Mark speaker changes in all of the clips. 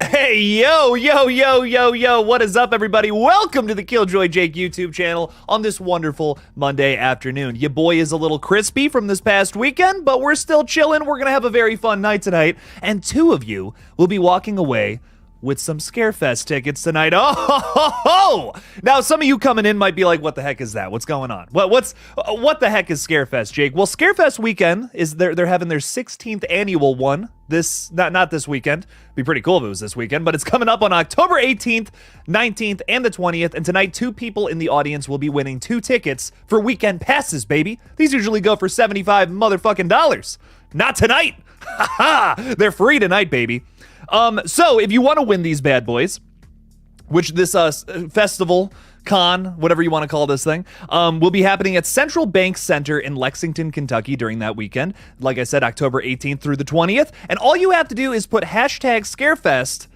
Speaker 1: Hey, yo, what is up, everybody? Welcome to the Killjoy Jake YouTube channel on this wonderful Monday afternoon. Your boy is a little crispy from this past weekend, but we're still chilling. We're gonna have a very fun night tonight, and two of you will be walking away with some Scarefest tickets tonight. Oh, ho, ho, ho! Now, some of you coming in might be like, what the heck is that? What's going on? What the heck is Scarefest, Jake? Well, Scarefest weekend is they're having their 16th annual one. Not this weekend. Be pretty cool if it was this weekend, but it's coming up on October 18th, 19th, and the 20th. And tonight, two people in the audience will be winning 2 tickets for weekend passes, baby. These usually go for $75 motherfucking dollars. Not tonight. Ha ha! They're free tonight, baby. So if you want to win these bad boys, which this festival, con, whatever you want to call this thing, will be happening at Central Bank Center in Lexington, Kentucky during that weekend. Like I said, October 18th through the 20th. And all you have to do is put hashtag Scarefest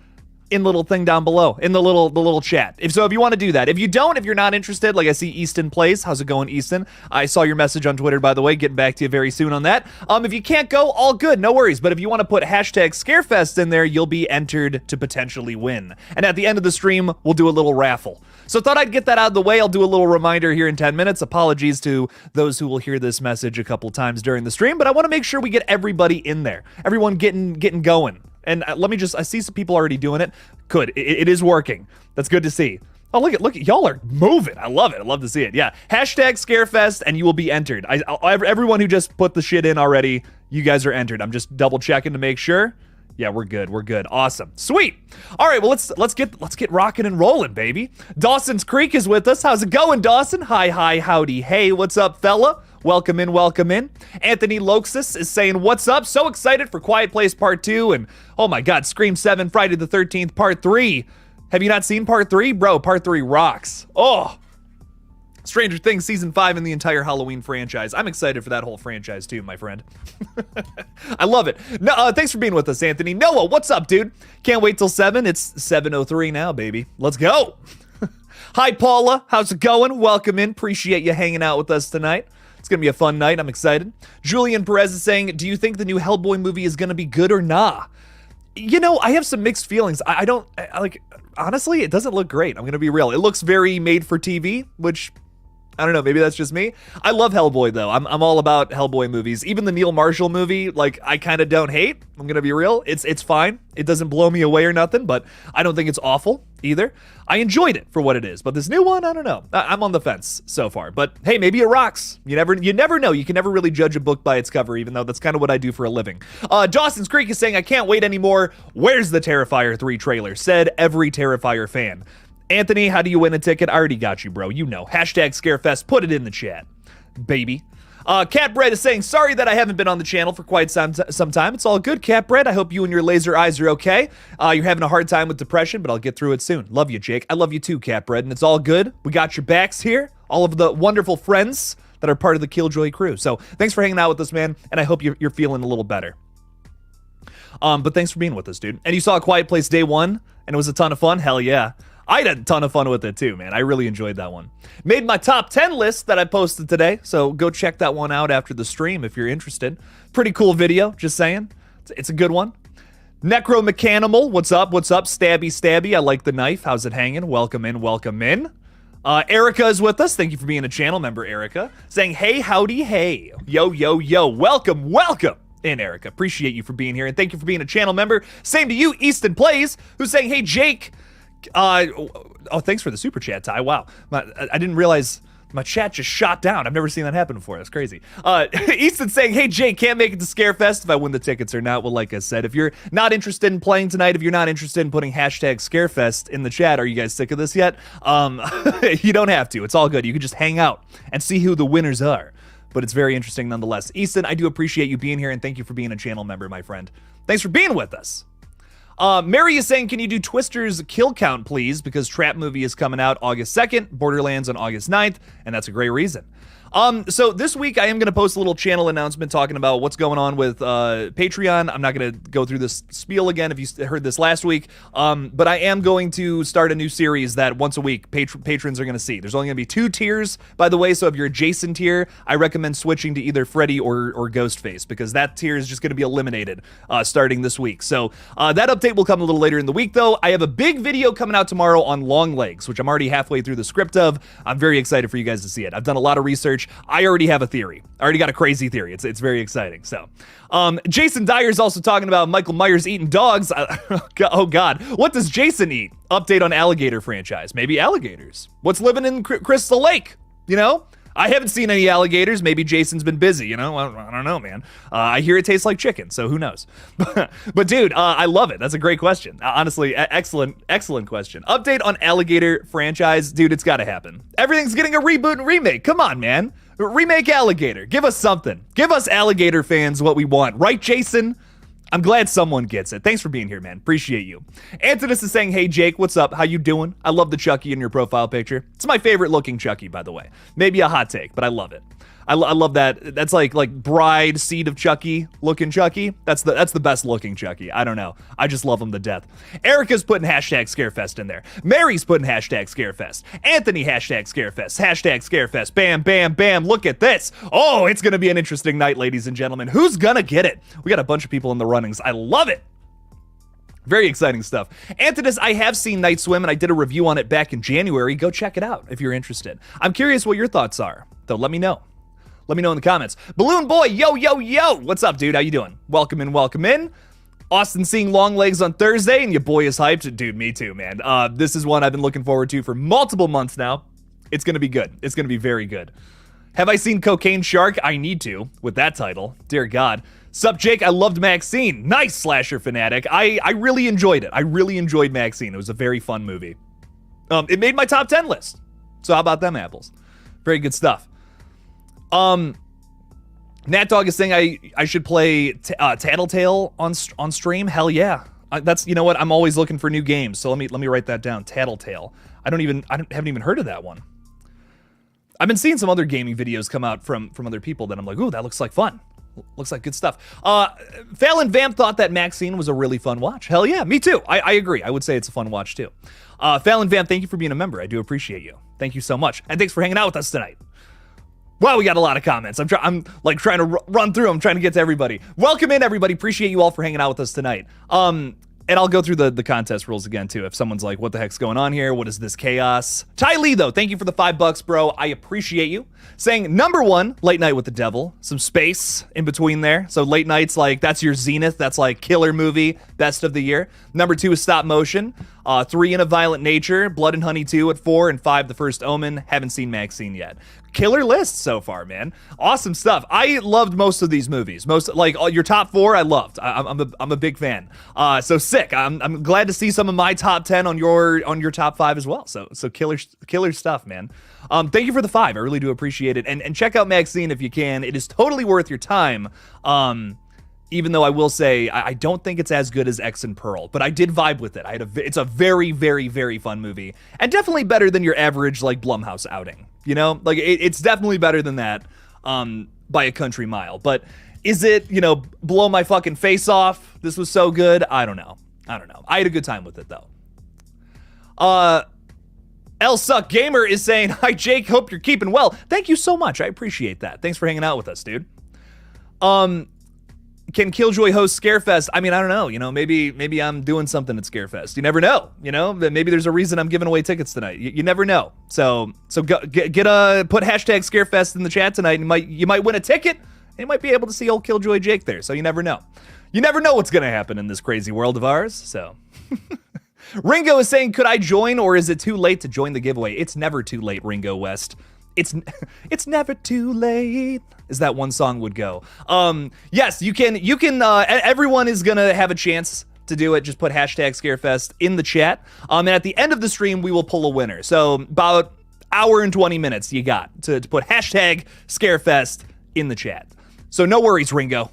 Speaker 1: in the little thing down below, in the little chat. If you want to do that. If you're not interested, like I see Easton Plays. How's it going, Easton? I saw your message on Twitter, by the way. Getting back to you very soon on that. If you can't go, all good, no worries. But if you want to put hashtag Scarefest in there, you'll be entered to potentially win. And at the end of the stream, we'll do a little raffle. So thought I'd get that out of the way. I'll do a little reminder here in 10 minutes. Apologies to those who will hear this message a couple times during the stream, but I want to make sure we get everybody in there. Everyone getting going. And I see some people already doing it. Good. It is working. That's good to see. Oh, look at y'all are moving. I love it. I love to see it. Yeah. Hashtag Scarefest and you will be entered. Everyone who just put the shit in already, you guys are entered. I'm just double checking to make sure. Yeah, we're good. We're good. Awesome. Sweet. All right, well, let's get rocking and rolling, baby. Dawson's Creek is with us. How's it going, Dawson? Hi, howdy, hey, what's up, fella? Welcome in, welcome in. Anthony Loxus is saying, what's up? So excited for Quiet Place Part 2 and, oh my God, Scream 7, Friday the 13th, Part 3. Have you not seen Part 3? Bro, Part 3 rocks. Oh, Stranger Things Season 5 and the entire Halloween franchise. I'm excited for that whole franchise too, my friend. I love it. No, thanks for being with us, Anthony. Noah, what's up, dude? Can't wait till 7. It's 7:03 now, baby. Let's go. Hi, Paula. How's it going? Welcome in. Appreciate you hanging out with us tonight. It's going to be a fun night. I'm excited. Julian Perez is saying, do you think the new Hellboy movie is going to be good or nah? You know, I have some mixed feelings. Honestly, it doesn't look great. I'm going to be real. It looks very made for TV, which, I don't know, maybe that's just me. I love Hellboy, though. I'm all about Hellboy movies. Even the Neil Marshall movie, like, I kind of don't hate. I'm going to be real. It's fine. It doesn't blow me away or nothing, but I don't think it's awful either. I enjoyed it for what it is, but this new one, I don't know. I'm on the fence so far, but hey, maybe it rocks. You never know. You can never really judge a book by its cover, even though that's kind of what I do for a living. Dawson's Creek is saying, I can't wait anymore. Where's the Terrifier 3 trailer? Said every Terrifier fan. Anthony, how do you win a ticket? I already got you, bro. You know. Hashtag Scarefest. Put it in the chat, baby. Catbread is saying, sorry that I haven't been on the channel for quite some time. It's all good, Catbread. I hope you and your laser eyes are okay. You're having a hard time with depression, but I'll get through it soon. Love you, Jake. I love you too, Catbread, and it's all good. We got your backs here. All of the wonderful friends that are part of the Killjoy crew. So thanks for hanging out with us, man, and I hope you're feeling a little better. But thanks for being with us, dude. And you saw A Quiet Place Day 1, and it was a ton of fun? Hell yeah. I had a ton of fun with it too, man. I really enjoyed that one. Made my top 10 list that I posted today, so go check that one out after the stream if you're interested. Pretty cool video, just saying. It's a good one. Necromechanimal, what's up? What's up? Stabby, I like the knife. How's it hanging? Welcome in, welcome in. Erica is with us. Thank you for being a channel member, Erica. Saying, hey, howdy, hey. Yo. Welcome in, Erica. Appreciate you for being here, and thank you for being a channel member. Same to you, Easton Plays, who's saying, hey, Jake. Thanks for the super chat, Ty. Wow. I didn't realize my chat just shot down. I've never seen that happen before. That's crazy. Easton saying, hey, Jay, can't make it to Scarefest if I win the tickets or not. Well, like I said, if you're not interested in playing tonight, if you're not interested in putting hashtag Scarefest in the chat, are you guys sick of this yet? You don't have to. It's all good. You can just hang out and see who the winners are. But it's very interesting nonetheless. Easton, I do appreciate you being here, and thank you for being a channel member, my friend. Thanks for being with us. Mary is saying, can you do Twister's kill count, please? Because Trap movie is coming out August 2nd, Borderlands on August 9th, and that's a great reason. So this week I am going to post a little channel announcement talking about what's going on with Patreon. I'm not going to go through this spiel again if you heard this last week, but I am going to start a new series that once a week patrons are going to see. There's only going to be 2 tiers, by the way, so if you're a Jason tier, I recommend switching to either Freddy or Ghostface, because that tier is just going to be eliminated starting this week. So that update will come a little later in the week, though. I have a big video coming out tomorrow on long legs, which I'm already halfway through the script of. I'm very excited for you guys to see it. I've done a lot of research. I already have a theory. I already got a crazy theory. It's very exciting. So, Jason Dyer's also talking about Michael Myers eating dogs. Oh God, what does Jason eat? Update on alligator franchise. Maybe alligators. What's living in Crystal Lake? You know, I haven't seen any alligators. Maybe Jason's been busy. You know, I don't know, man. I hear it tastes like chicken, so who knows? But dude, I love it. That's a great question. Honestly, excellent question. Update on alligator franchise, dude. It's got to happen. Everything's getting a reboot and remake. Come on, man. Remake alligator. Give us something. Give us alligator fans what we want, right, Jason? I'm glad someone gets it. Thanks for being here, man. Appreciate you. Antonis is saying, hey, Jake, what's up? How you doing? I love the Chucky in your profile picture. It's my favorite looking Chucky, by the way. Maybe a hot take, but I love it. I love that. That's like bride seed of Chucky looking Chucky. That's the best looking Chucky. I don't know. I just love him to death. Erica's putting hashtag Scarefest in there. Mary's putting hashtag Scarefest. Anthony hashtag Scarefest. Hashtag Scarefest. Bam, bam, bam. Look at this. Oh, it's going to be an interesting night, ladies and gentlemen. Who's going to get it? We got a bunch of people in the runnings. I love it. Very exciting stuff. Antonis, I have seen Night Swim, and I did a review on it back in January. Go check it out if you're interested. I'm curious what your thoughts are, though. Let me know. Let me know in the comments. Balloon Boy, yo, yo, yo. What's up, dude? How you doing? Welcome in, welcome in. Austin seeing Long Legs on Thursday, and your boy is hyped. Dude, me too, man. This is one I've been looking forward to for multiple months now. It's going to be good. It's going to be very good. Have I seen Cocaine Shark? I need to, with that title. Dear God. Sup, Jake? I loved Maxine. Nice, slasher fanatic. I really enjoyed it. I really enjoyed Maxine. It was a very fun movie. It made my top 10 list. So how about them apples? Very good stuff. Nat Dog is saying I should play Tattletale on stream. Hell yeah. That's, you know what? I'm always looking for new games. So let me write that down. Tattletale. I haven't even heard of that one. I've been seeing some other gaming videos come out from other people that I'm like, ooh, that looks like fun. Looks like good stuff. Fallon Vamp thought that Maxine was a really fun watch. Hell yeah, me too. I agree. I would say it's a fun watch too. Fallon Vamp, thank you for being a member. I do appreciate you. Thank you so much. And thanks for hanging out with us tonight. Wow, we got a lot of comments. I'm trying to run through them, trying to get to everybody. Welcome in, everybody. Appreciate you all for hanging out with us tonight. And I'll go through the contest rules again, too. If someone's like, what the heck's going on here? What is this chaos? Ty Lee, though, thank you for the $5, bro. I appreciate you. Saying, number 1, Late Night with the Devil. Some space in between there. So late nights, like, that's your zenith. That's like killer movie, best of the year. Number 2 is Stop Motion. 3 In a Violent Nature. Blood and Honey 2 at 4. And 5, The First Omen. Haven't seen Maxine yet. Killer list so far, man. Awesome stuff. I loved most of these movies. Most, like, your top 4, I loved. I'm a big fan. So sick. I'm glad to see some of my top 10 on your top 5 as well. So killer stuff, man. Thank you for the 5. I really do appreciate it. And check out Maxine if you can. It is totally worth your time. Even though I will say I don't think it's as good as X and Pearl, but I did vibe with it. It's a very, very, very fun movie, and definitely better than your average like Blumhouse outing. You know, like it's definitely better than that by a country mile. But is it, blow my fucking face off? This was so good. I don't know. I had a good time with it though. L Suck Gamer is saying, hi Jake, hope you're keeping well. Thank you so much. I appreciate that. Thanks for hanging out with us, dude. Can Killjoy host Scarefest? I mean, I don't know. Maybe I'm doing something at Scarefest. You never know. Maybe there's a reason I'm giving away tickets tonight. You never know. So go, put hashtag Scarefest in the chat tonight. You might win a ticket. And you might be able to see old Killjoy Jake there. So you never know. You never know what's gonna happen in this crazy world of ours. So. Ringo is saying, could I join, or is it too late to join the giveaway? It's never too late, Ringo West. It's never too late, as that one song would go. Yes, you can, everyone is gonna have a chance to do it. Just put hashtag Scarefest in the chat. And at the end of the stream, we will pull a winner. So about hour and 20 minutes you got to put hashtag Scarefest in the chat. So no worries, Ringo.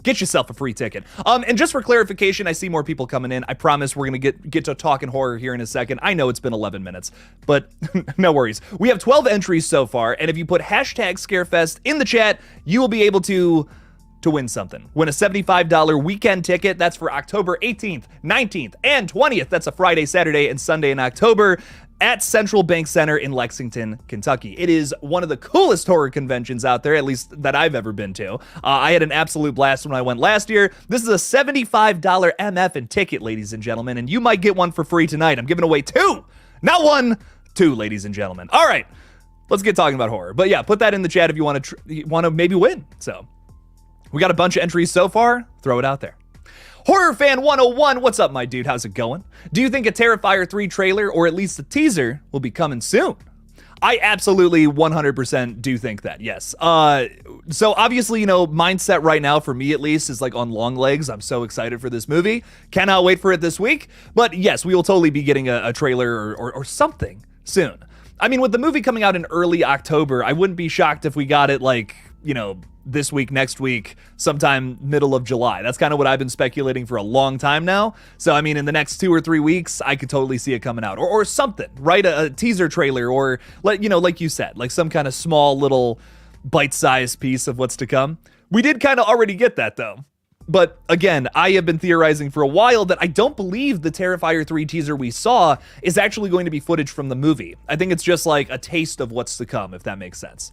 Speaker 1: get yourself a free ticket. And just for clarification, I see more people coming in. I promise we're going to get to talking horror here in a second. I know it's been 11 minutes, but no worries. We have 12 entries so far, and if you put hashtag Scarefest in the chat, you will be able to win something. Win a $75 weekend ticket. That's for October 18th, 19th, and 20th. That's a Friday, Saturday, and Sunday in October at Central Bank Center in Lexington, Kentucky. It is one of the coolest horror conventions out there, at least that I've ever been to. I had an absolute blast when I went last year. This is a $75 MF and ticket, ladies and gentlemen, and you might get one for free tonight. I'm giving away 2, not 1, 2, ladies and gentlemen. All right, let's get talking about horror. But yeah, put that in the chat if you want to maybe win. So we got a bunch of entries so far. Throw it out there. Horror Fan 101, what's up, my dude? How's it going? Do you think a Terrifier 3 trailer, or at least a teaser, will be coming soon? I absolutely 100% do think that, yes. So obviously, mindset right now, for me at least, is like on long legs. I'm so excited for this movie. Cannot wait for it this week. But yes, we will totally be getting a trailer or something soon. I mean, with the movie coming out in early October, I wouldn't be shocked if we got it like, this week, next week, sometime middle of July. That's kind of what I've been speculating for a long time now. So, I mean, in the next 2 or 3 weeks, I could totally see it coming out. Or something, right? A teaser trailer, or, like you said, like some kind of small little bite-sized piece of what's to come. We did kind of already get that, though. But again, I have been theorizing for a while that I don't believe the Terrifier 3 teaser we saw is actually going to be footage from the movie. I think it's just like a taste of what's to come, if that makes sense.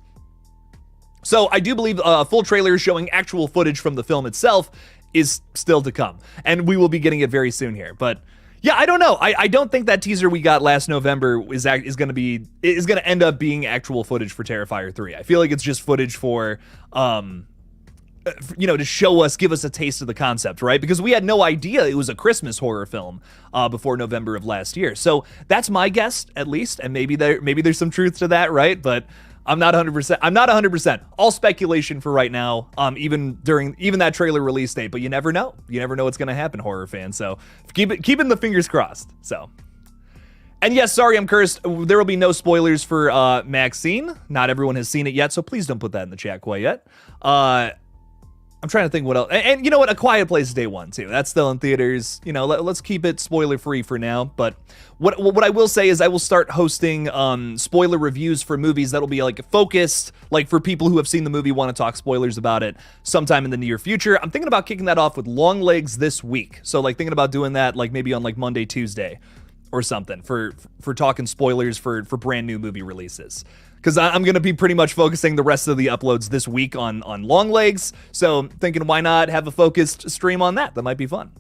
Speaker 1: So I do believe a full trailer showing actual footage from the film itself is still to come, and we will be getting it very soon here. But yeah, I don't know. I don't think that teaser we got last November is going to end up being actual footage for Terrifier 3. I feel like it's just footage for to show us, give us a taste of the concept, right? Because we had no idea it was a Christmas horror film before November of last year. So that's my guess, at least, and maybe there's some truth to that, right? But I'm not 100%. All speculation for right now, even that trailer release date, but you never know. You never know what's going to happen, horror fans. So keeping the fingers crossed. So, and yes, sorry, I'm cursed. There will be no spoilers for Maxine. Not everyone has seen it yet, so please don't put that in the chat quite yet. I'm trying to think what else. And you know what? A Quiet Place Day 1, too. That's still in theaters. Let's keep it spoiler-free for now. But what I will say is I will start hosting spoiler reviews for movies that'll be like focused, like for people who have seen the movie, want to talk spoilers about it sometime in the near future. I'm thinking about kicking that off with Long Legs this week. So like thinking about doing that like maybe on like Monday, Tuesday or something for talking spoilers for brand new movie releases. Because I'm going to be pretty much focusing the rest of the uploads this week on Long Legs. So thinking, why not have a focused stream on that? That might be fun.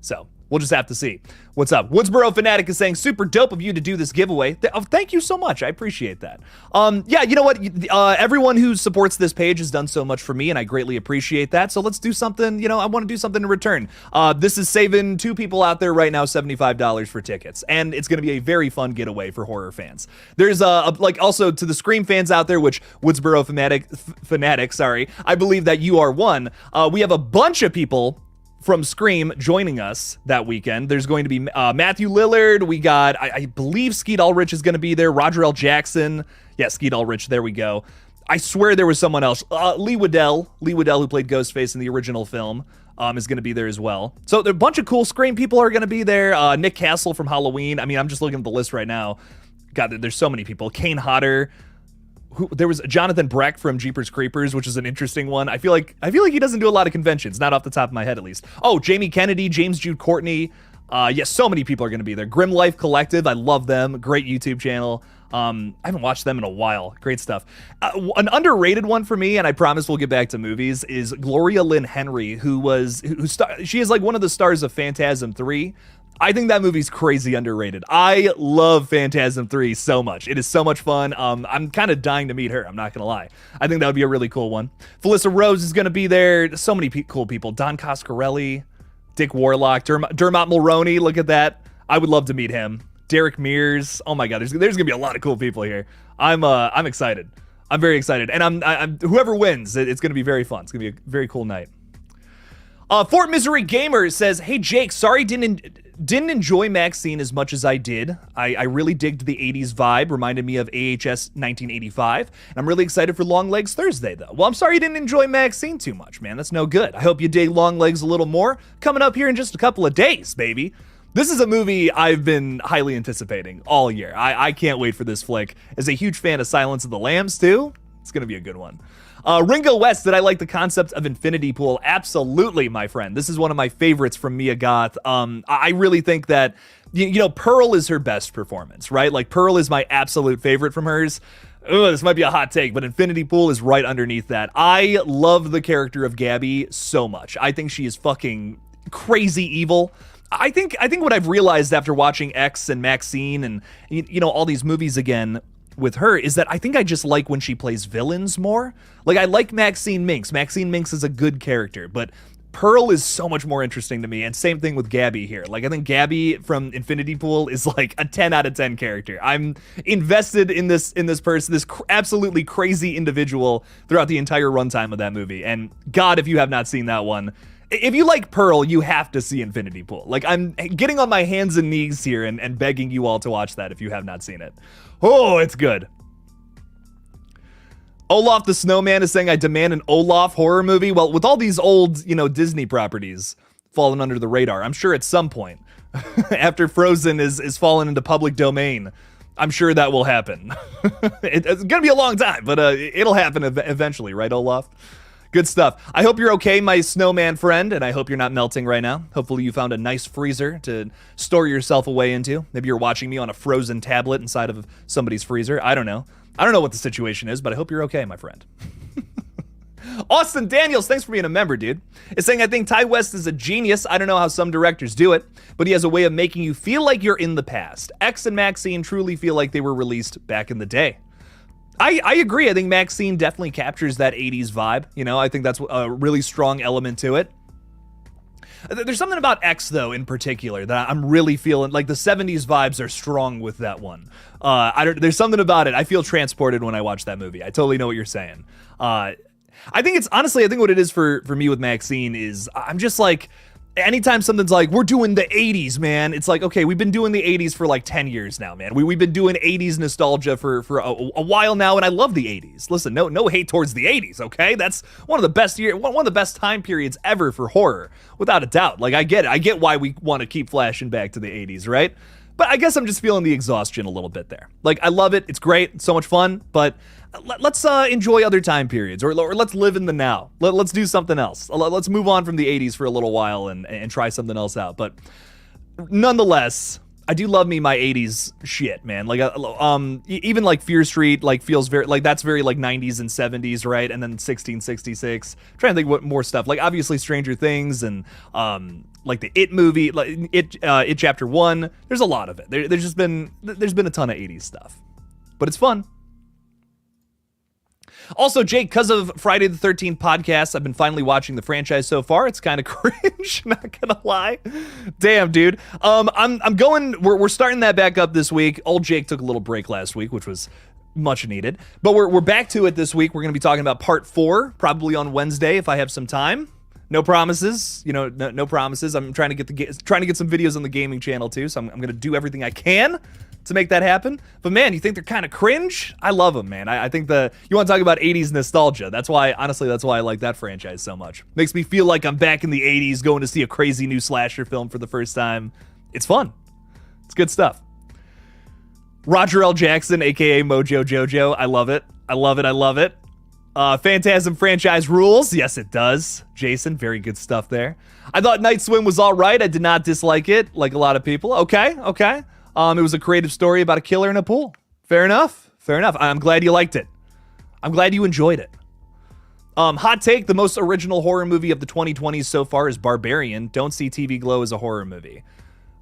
Speaker 1: So we'll just have to see. What's up? Woodsboro Fanatic is saying, super dope of you to do this giveaway. Thank you so much. I appreciate that. Yeah, you know what? Everyone who supports this page has done so much for me, and I greatly appreciate that. So let's do something. I want to do something in return. This is saving 2 people out there right now $75 for tickets, and it's going to be a very fun getaway for horror fans. There's also to the Scream fans out there, which Woodsboro Fanatic, sorry, I believe that you are one. We have a bunch of people from Scream joining us that weekend. There's going to be Matthew Lillard. We got, I believe Skeet Ulrich is going to be there. Roger L. Jackson. Yeah, Skeet Ulrich. There we go. I swear there was someone else. Lee Waddell, who played Ghostface in the original film, is going to be there as well. So there, a bunch of cool Scream people are going to be there. Nick Castle from Halloween. I mean, I'm just looking at the list right now. God, there's so many people. Kane Hodder. There was Jonathan Breck from Jeepers Creepers, which is an interesting one. I feel like he doesn't do a lot of conventions, not off the top of my head at least. Oh, Jamie Kennedy, James Jude Courtney. Yes, so many people are going to be there. Grim Life Collective, I love them. Great YouTube channel. I haven't watched them in a while. Great stuff. An underrated one for me, and I promise we'll get back to movies, is Gloria Lynn Henry, she is like one of the stars of Phantasm 3. I think that movie's crazy underrated. I love Phantasm 3 so much. It is so much fun. I'm kind of dying to meet her. I'm not going to lie. I think that would be a really cool one. Felissa Rose is going to be there. So many cool people. Don Coscarelli, Dick Warlock, Dermot Mulroney. Look at that. I would love to meet him. Derek Mears. Oh my God. There's going to be a lot of cool people here. I'm excited. I'm very excited. And I'm whoever wins, it's going to be very fun. It's going to be a very cool night. Fort Misery Gamer says, "Hey Jake, sorry didn't enjoy Maxine as much as I did. I really digged the 80s vibe, reminded me of AHS 1985. And I'm really excited for Long Legs Thursday, though. Well, I'm sorry you didn't enjoy Maxine too much, man. That's no good. I hope you dig Long Legs a little more. Coming up here in just a couple of days, baby." This is a movie I've been highly anticipating all year. I can't wait for this flick. As a huge fan of Silence of the Lambs, too, it's going to be a good one. Ringo West, did I like the concept of Infinity Pool? Absolutely, my friend. This is one of my favorites from Mia Goth. I really think that, you know, Pearl is her best performance, right? Like, Pearl is my absolute favorite from hers. Ugh, this might be a hot take, but Infinity Pool is right underneath that. I love the character of Gabby so much. I think she is fucking crazy evil. I think what I've realized after watching X and Maxine and, you know, all these movies again with her is that I think I just like when she plays villains more. Like, I like Maxine Minx. Maxine Minx is a good character, but Pearl is so much more interesting to me, and same thing with Gabby here. Like, I think Gabby from Infinity Pool is like a 10 out of 10 character. I'm invested in this person, this absolutely crazy individual throughout the entire runtime of that movie. And God, if you have not seen that one, if you like Pearl, you have to see Infinity Pool. Like, I'm getting on my hands and knees here and begging you all to watch that if you have not seen it. Oh, it's good. Olaf the Snowman is saying, I demand an Olaf horror movie. Well, with all these old, you know, Disney properties falling under the radar, I'm sure at some point, after Frozen is fallen into public domain, I'm sure that will happen. It's gonna be a long time, but it'll happen eventually, right, Olaf? Good stuff. I hope you're okay, my snowman friend, and I hope you're not melting right now. Hopefully you found a nice freezer to store yourself away into. Maybe you're watching me on a frozen tablet inside of somebody's freezer. I don't know. I don't know what the situation is, but I hope you're okay, my friend. Austin Daniels, thanks for being a member, dude. Is saying, I think Ty West is a genius. I don't know how some directors do it, but he has a way of making you feel like you're in the past. X and Maxine truly feel like they were released back in the day. I agree. I think Maxine definitely captures that 80s vibe. You know, I think that's a really strong element to it. There's something about X, though, in particular, that I'm really feeling, like the 70s vibes are strong with that one. There's something about it. I feel transported when I watch that movie. I totally know what you're saying. I think it's, honestly, I think what it is for me with Maxine is, I'm just like, anytime something's like, we're doing the 80s, man, it's like, okay, we've been doing the 80s for like 10 years now, man. We've been doing 80s nostalgia for a while now, and I love the 80s. Listen, no hate towards the 80s, okay? That's one of the best time periods ever for horror, without a doubt. Like, I get it. I get why we want to keep flashing back to the 80s, right? But I guess I'm just feeling the exhaustion a little bit there. Like, I love it. It's great. It's so much fun, but let's enjoy other time periods, or let's live in the now. Let's do something else. Let's move on from the 80s for a little while and try something else out. But nonetheless, I do love me my 80s shit, man. Like, even like Fear Street, like, feels very, like, that's very like 90s and 70s, right? And then 1666. I'm trying to think what more stuff. Like, obviously Stranger Things and like the It movie, like It Chapter 1. There's a lot of it. There's been a ton of 80s stuff, but it's fun. Also, Jake, because of Friday the 13th podcast, I've been finally watching the franchise so far. It's kind of cringe, not gonna lie. Damn, dude. We're starting that back up this week. Old Jake took a little break last week, which was much needed. But we're back to it this week. We're gonna be talking about part 4, probably on Wednesday if I have some time. No promises, you know, no promises. I'm trying to get some videos on the gaming channel too, so I'm gonna do everything I can to make that happen. But man, you think they're kind of cringe? I love them, man. I think you want to talk about 80s nostalgia. That's why I like that franchise so much. Makes me feel like I'm back in the 80s going to see a crazy new slasher film for the first time. It's fun. It's good stuff. Roger L. Jackson, aka Mojo Jojo. I love it. I love it. I love it. Phantasm franchise rules. Yes, it does. Jason, very good stuff there. I thought Night Swim was all right. I did not dislike it, like a lot of people. Okay. It was a creative story about a killer in a pool. Fair enough. I'm glad you liked it. I'm glad you enjoyed it. Hot take, the most original horror movie of the 2020s so far is Barbarian. Don't see TV Glow as a horror movie.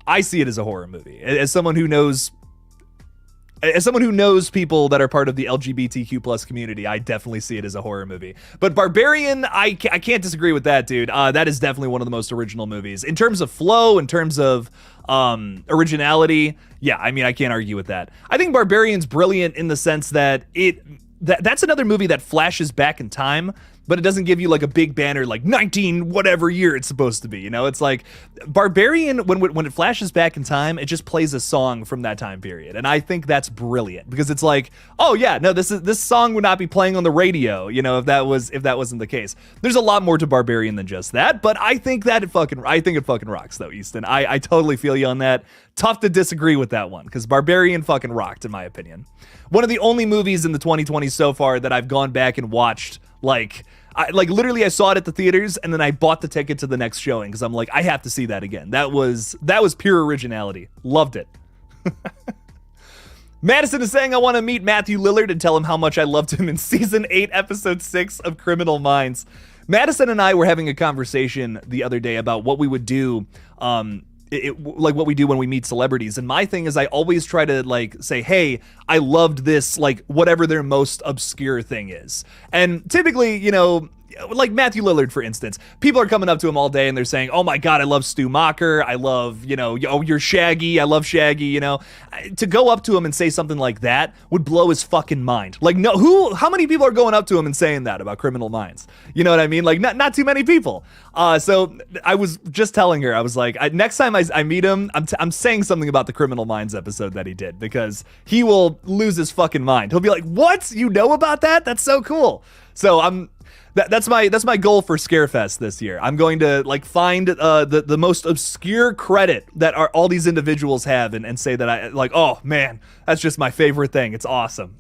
Speaker 1: I see it as a horror movie. As someone who knows people that are part of the LGBTQ plus community, I definitely see it as a horror movie. But Barbarian, I can't disagree with that, dude. That is definitely one of the most original movies. In terms of flow, in terms of originality, yeah, I mean, I can't argue with that. I think Barbarian's brilliant in the sense that that's another movie that flashes back in time, but it doesn't give you like a big banner like 19 whatever year it's supposed to be. You know, it's like Barbarian, when it flashes back in time, it just plays a song from that time period. And I think that's brilliant because it's like, oh yeah, no, this song would not be playing on the radio, you know, if that wasn't the case. There's a lot more to Barbarian than just that, but I think it fucking rocks though, Easton. I totally feel you on that. Tough to disagree with that one because Barbarian fucking rocked in my opinion. One of the only movies in the 2020s so far that I've gone back and watched, like literally I saw it at the theaters and then I bought the ticket to the next showing because I'm like, I have to see that again. That was pure originality. Loved it. Madison is saying, I want to meet Matthew Lillard and tell him how much I loved him in season 8, episode 6 of Criminal Minds. Madison and I were having a conversation the other day about what we would do, like what we do when we meet celebrities. And my thing is I always try to like say, hey, I loved this, like whatever their most obscure thing is. And typically, you know, like Matthew Lillard, for instance, people are coming up to him all day and they're saying, oh my God, I love Stu Macher. I love, you know, oh, you're Shaggy. I love Shaggy, you know. To go up to him and say something like that would blow his fucking mind. Like, no, how many people are going up to him and saying that about Criminal Minds? You know what I mean? Like, not too many people. So I was just telling her, I was like, next time I meet him, I'm saying something about the Criminal Minds episode that he did because he will lose his fucking mind. He'll be like, what? You know about that? That's so cool. So that's my goal for Scarefest this year. I'm going to like find the most obscure credit that all these individuals have and say that I like, oh man, that's just my favorite thing. It's awesome.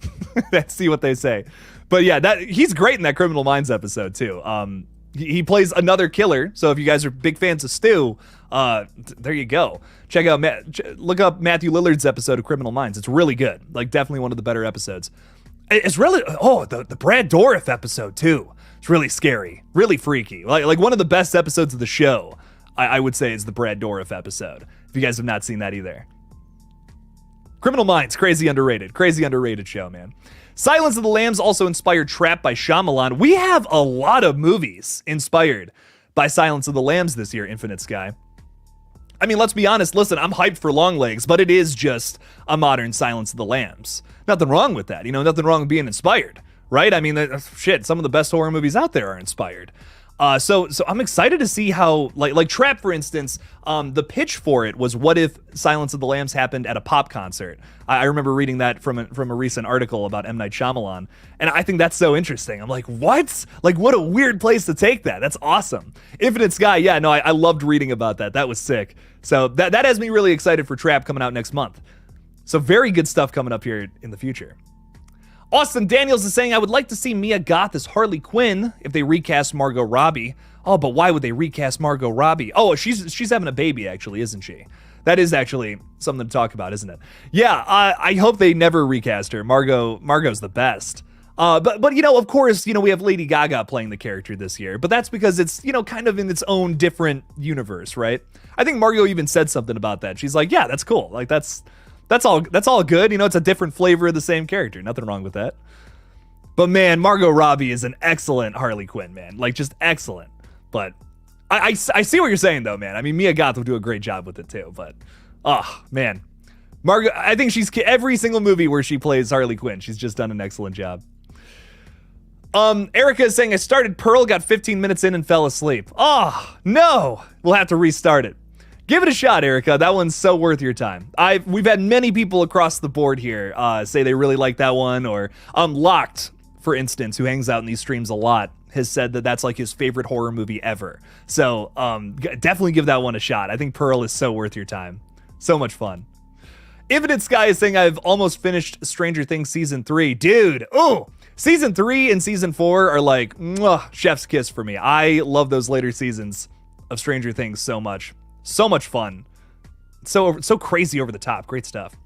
Speaker 1: Let's see what they say. But yeah, he's great in that Criminal Minds episode too. He plays another killer. So if you guys are big fans of Stu, there you go. Check out look up Matthew Lillard's episode of Criminal Minds. It's really good. Like definitely one of the better episodes. It's really the Brad Dourif episode too. It's really scary, really freaky. Like one of the best episodes of the show, I would say, is the Brad Dourif episode. If you guys have not seen that either. Criminal Minds, crazy underrated show, man. Silence of the Lambs also inspired Trap by Shyamalan. We have a lot of movies inspired by Silence of the Lambs this year, Infinite Sky. I mean, let's be honest. Listen, I'm hyped for Longlegs, but it is just a modern Silence of the Lambs. Nothing wrong with that. You know, nothing wrong with being inspired. Right? I mean, shit, some of the best horror movies out there are inspired. So I'm excited to see how, like Trap, for instance, the pitch for it was, what if Silence of the Lambs happened at a pop concert? I remember reading that from a recent article about M. Night Shyamalan, and I think that's so interesting. I'm like, what? Like, what a weird place to take that. That's awesome. Infinite Sky, yeah, no, I loved reading about that. That was sick. So that has me really excited for Trap coming out next month. So very good stuff coming up here in the future. Austin Daniels is saying, I would like to see Mia Goth as Harley Quinn if they recast Margot Robbie. Oh, but why would they recast Margot Robbie? Oh, she's having a baby, actually, isn't she? That is actually something to talk about, isn't it? Yeah, I hope they never recast her. Margot's the best. But you know, of course, you know, we have Lady Gaga playing the character this year, but that's because it's, you know, kind of in its own different universe, right? I think Margot even said something about that. She's like, yeah, that's cool. Like, that's all good. You know, it's a different flavor of the same character. Nothing wrong with that. But man, Margot Robbie is an excellent Harley Quinn, man. Like, just excellent. But I see what you're saying, though, man. I mean, Mia Goth will do a great job with it, too. But, oh, man. Margot, I think every single movie where she plays Harley Quinn, she's just done an excellent job. Erica is saying, I started Pearl, got 15 minutes in, and fell asleep. Oh, no. We'll have to restart it. Give it a shot, Erica. That one's so worth your time. We've had many people across the board here say they really like that one, or Locked, for instance, who hangs out in these streams a lot, has said that that's like his favorite horror movie ever. So definitely give that one a shot. I think Pearl is so worth your time. So much fun. Infinite Sky is saying, I've almost finished Stranger Things Season 3. Dude, oh, Season 3 and Season 4 are like, mwah, chef's kiss for me. I love those later seasons of Stranger Things so much. So much fun. So crazy over the top. Great stuff.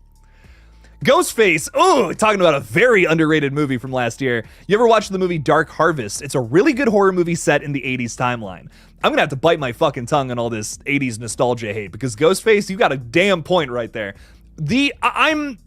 Speaker 1: Ghostface. Oh, talking about a very underrated movie from last year. You ever watch the movie Dark Harvest? It's a really good horror movie set in the 80s timeline. I'm gonna have to bite my fucking tongue on all this 80s nostalgia hate because Ghostface, you got a damn point right there. I'm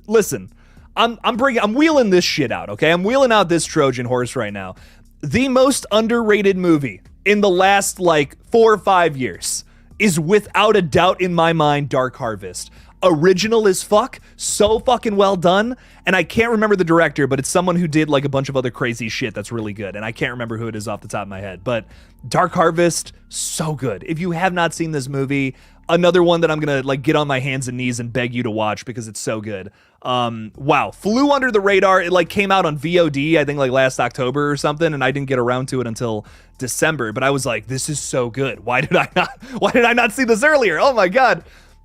Speaker 1: wheeling this shit out, okay? I'm wheeling out this Trojan horse right now. The most underrated movie in the last like 4 or 5 years is without a doubt in my mind Dark Harvest. original as fuck, so fucking well done. And I can't remember the director, but it's someone who did like a bunch of other crazy shit that's really good. And I can't remember who it is off the top of my head, but Dark Harvest, so good. If you have not seen this movie, another one that I'm gonna like get on my hands and knees and beg you to watch because it's so good. Wow, flew under the radar. It like came out on VOD, I think like last October or something, and I didn't get around to it until December. But I was like, this is so good. Why did I not see this earlier? Oh my god.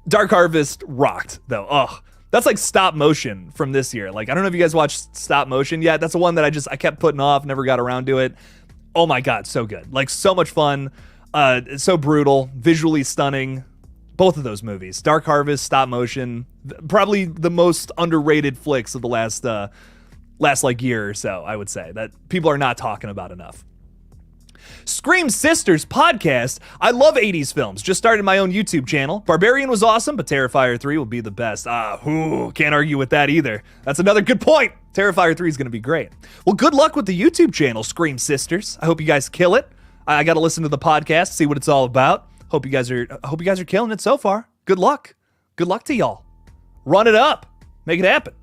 Speaker 1: Dark Harvest rocked though. Oh, that's like stop motion from this year. Like, I don't know if you guys watched stop motion yet. That's the one that I kept putting off, never got around to it. Oh my god, so good. Like, so much fun. So brutal, visually stunning. Both of those movies, Dark Harvest, stop motion, probably the most underrated flicks of the last like year or so, I would say, that people are not talking about enough. Scream Sisters podcast. I love 80s films. Just started my own YouTube channel. Barbarian was awesome, but Terrifier 3 will be the best. Can't argue with that either. That's another good point. Terrifier 3 is going to be great. Well, good luck with the YouTube channel, Scream Sisters. I hope you guys kill it. I got to listen to the podcast, see what it's all about. Hope you guys are killing it so far. Good luck. Good luck to y'all. Run it up. Make it happen.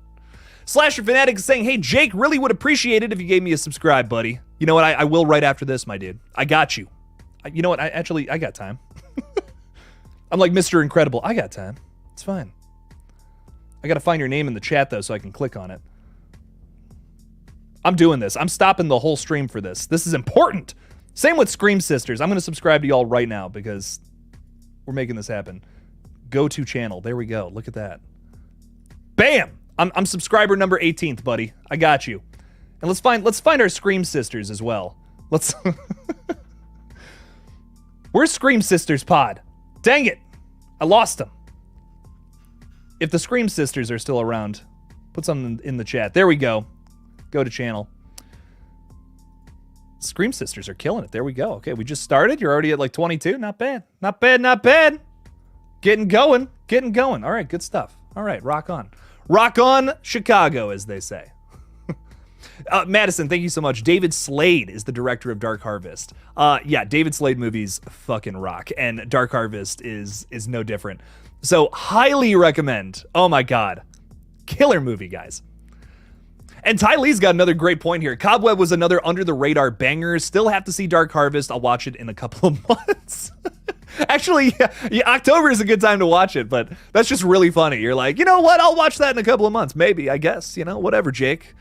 Speaker 1: Slasher Fanatic is saying, hey, Jake, really would appreciate it if you gave me a subscribe, buddy. You know what? I will right after this, my dude. I got you. You know what? I got time. I'm like Mr. Incredible. I got time. It's fine. I got to find your name in the chat, though, so I can click on it. I'm doing this. I'm stopping the whole stream for this. This is important. Same with Scream Sisters. I'm going to subscribe to y'all right now because we're making this happen. Go to channel. There we go. Look at that. Bam! I'm subscriber number 18th, buddy. I got you. And let's find our Scream Sisters as well. Where's Scream Sisters pod? Dang it. I lost them. If the Scream Sisters are still around, put something in the chat. There we go. Go to channel. Scream Sisters are killing it. There we go. Okay, we just started. You're already at like 22. Not bad. Not bad, not bad. Getting going. Getting going. All right, good stuff. All right, rock on. Rock on, Chicago, as they say. Madison, thank you so much. David Slade is the director of Dark Harvest. Yeah, David Slade movies fucking rock, and Dark Harvest is no different. So highly recommend. Oh my god. Killer movie, guys. And Ty Lee's got another great point here. Cobweb was another under-the-radar banger. Still have to see Dark Harvest. I'll watch it in a couple of months. Actually, yeah, October is a good time to watch it, but that's just really funny. You're like, you know what? I'll watch that in a couple of months. Maybe, I guess. You know, whatever, Jake.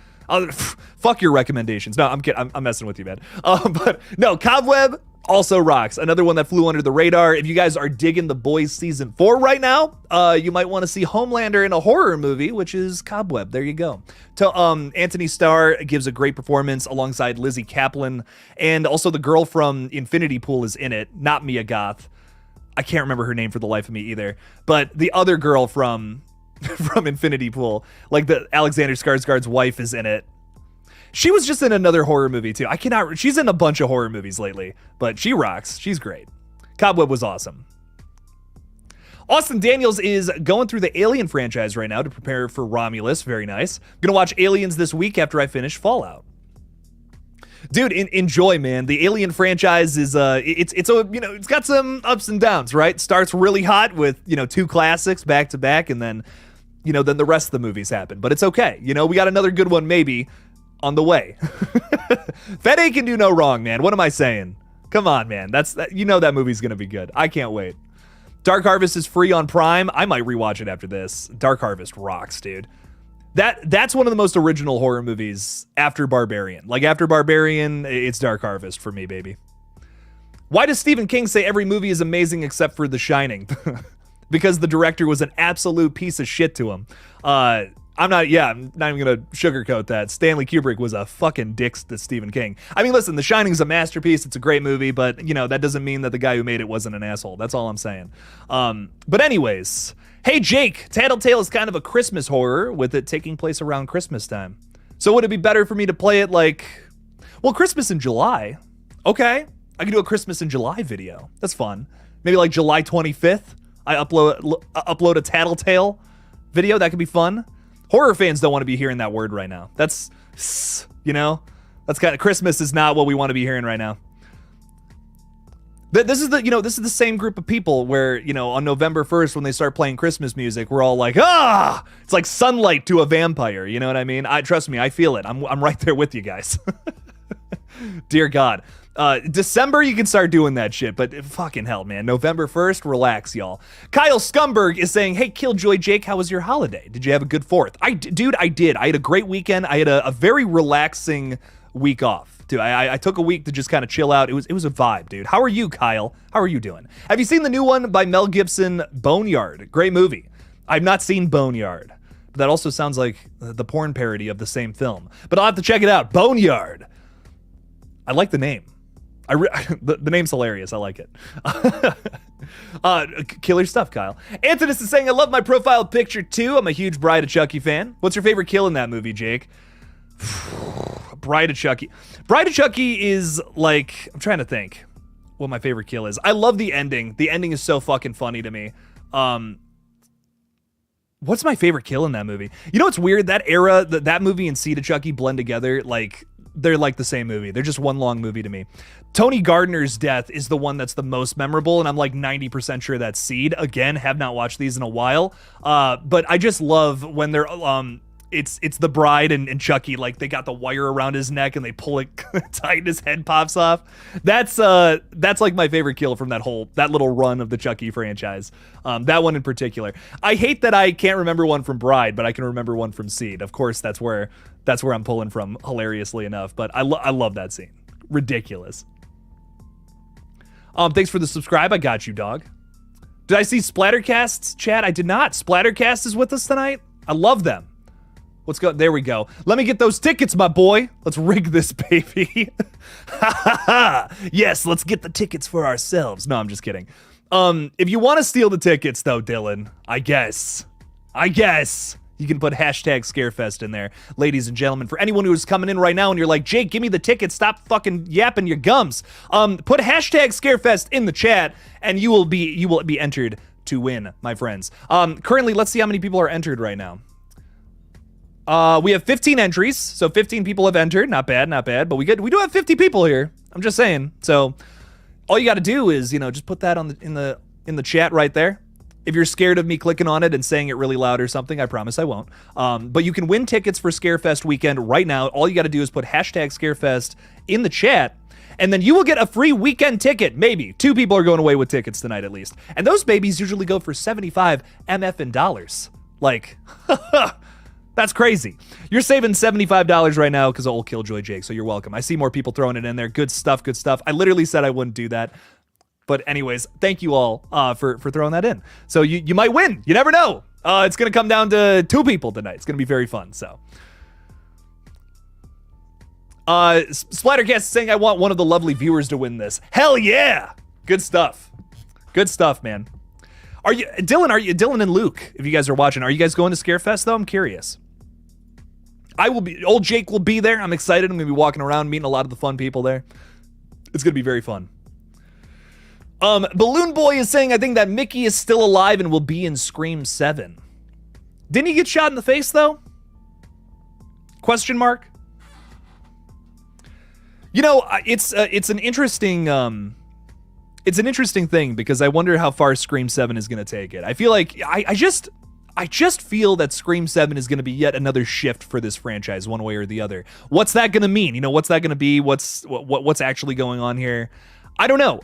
Speaker 1: Fuck your recommendations. No, I'm kidding. I'm messing with you, man. But no, Cobweb also rocks. Another one that flew under the radar. If you guys are digging The Boys Season 4 right now, you might want to see Homelander in a horror movie, which is Cobweb. There you go. Anthony Starr gives a great performance alongside Lizzie Kaplan, and also the girl from Infinity Pool is in it, not Mia Goth. I can't remember her name for the life of me either, but the other girl from Infinity Pool, like the Alexander Skarsgård's wife, is in it. She was just in another horror movie too. She's in a bunch of horror movies lately, but she rocks. She's great. Cobweb was awesome. Austin Daniels is going through the Alien franchise right now to prepare for Romulus. Very nice. Gonna watch Aliens this week after I finish Fallout. Dude, enjoy, man. The Alien franchise is it's got some ups and downs, right? Starts really hot with 2 classics back to back, and then then the rest of the movies happen. But it's okay. We got another good one maybe on the way. Fede can do no wrong, man. What am I saying? Come on, man. That movie's gonna be good. I can't wait. Dark Harvest is free on Prime. I might rewatch it after this. Dark Harvest rocks, dude. That's one of the most original horror movies after Barbarian. Like, after Barbarian, it's Dark Harvest for me, baby. Why does Stephen King say every movie is amazing except for The Shining? Because the director was an absolute piece of shit to him. I'm not even gonna sugarcoat that. Stanley Kubrick was a fucking dick to Stephen King. I mean, listen, The Shining's a masterpiece. It's a great movie, but that doesn't mean that the guy who made it wasn't an asshole. That's all I'm saying. But anyways, hey Jake, Tattletale is kind of a Christmas horror with it taking place around Christmas time. So would it be better for me to play it Christmas in July? Okay, I can do a Christmas in July video. That's fun. Maybe like July 25th, I upload a Tattletale video. That could be fun. Horror fans don't want to be hearing that word right now. That's kind of, Christmas is not what we want to be hearing right now. This is the same group of people where, on November 1st when they start playing Christmas music, we're all like, it's like sunlight to a vampire. You know what I mean? Trust me, I feel it. I'm right there with you guys. Dear God. December, you can start doing that shit, but fucking hell, man. November 1st, relax, y'all. Kyle Scumberg is saying, hey, Killjoy Jake, how was your holiday? Did you have a good 4th? Dude, I did. I had a great weekend. I had a very relaxing week off. Dude, I took a week to just kind of chill out. It was a vibe, dude. How are you, Kyle? How are you doing? Have you seen the new one by Mel Gibson, Boneyard? Great movie. I've not seen Boneyard. But that also sounds like the porn parody of the same film. But I'll have to check it out. Boneyard. I like the name. The name's hilarious. I like it. Killer stuff, Kyle. Anthony is saying, I love my profile picture too. I'm a huge Bride of Chucky fan. What's your favorite kill in that movie, Jake? Bride of Chucky. Bride of Chucky is like, I'm trying to think what my favorite kill is. I love the ending. The ending is so fucking funny to me. What's my favorite kill in that movie? You know what's weird? That era, that movie and Seed of Chucky blend together, like, they're like the same movie. They're just one long movie to me. Tony Gardner's death is the one that's the most memorable, and I'm like 90% sure that's Seed. Again, have not watched these in a while. But I just love when they're it's the bride and Chucky, like they got the wire around his neck and they pull it tight and his head pops off. That's like my favorite kill from that little run of the Chucky franchise. That one in particular. I hate that I can't remember one from Bride, but I can remember one from Seed. Of course, that's where I'm pulling from, hilariously enough. But I love that scene. Ridiculous. Thanks for the subscribe. I got you, dog. Did I see Splattercast's chat? I did not. Splattercast is with us tonight. I love them. Let's go. There we go. Let me get those tickets, my boy. Let's rig this baby. Ha ha ha. Yes, let's get the tickets for ourselves. No, I'm just kidding. If you want to steal the tickets, though, Dylan, I guess you can put hashtag Scarefest in there. Ladies and gentlemen, for anyone who's coming in right now and you're like, Jake, give me the tickets. Stop fucking yapping your gums. Put hashtag Scarefest in the chat and you will be entered to win, my friends. Currently, let's see how many people are entered right now. We have 15 entries, so 15 people have entered. Not bad, not bad. But we do have 50 people here. I'm just saying. So all you got to do is, just put that in the chat right there. If you're scared of me clicking on it and saying it really loud or something, I promise I won't. But you can win tickets for Scarefest weekend right now. All you got to do is put hashtag Scarefest in the chat, and then you will get a free weekend ticket. Maybe 2 people are going away with tickets tonight at least, and those babies usually go for 75 MF in dollars. Like. That's crazy. You're saving $75 right now because of old Killjoy Jake, so you're welcome. I see more people throwing it in there. Good stuff, good stuff. I literally said I wouldn't do that. But anyways, thank you all for throwing that in. So you might win. You never know. It's going to come down to 2 people tonight. It's going to be very fun. So, Splattercast is saying I want one of the lovely viewers to win this. Hell yeah! Good stuff. Good stuff, man. Dylan and Luke, if you guys are watching, are you guys going to Scarefest though? I'm curious. I will be. Old Jake will be there. I'm excited. I'm going to be walking around, meeting a lot of the fun people there. It's going to be very fun. Balloon Boy is saying, I think that Mickey is still alive and will be in Scream 7. Didn't he get shot in the face, though? Question mark? It's an interesting thing because I wonder how far Scream 7 is going to take it. I feel like I just feel that Scream 7 is going to be yet another shift for this franchise one way or the other. What's that going to mean? What's that going to be? What's actually going on here? I don't know.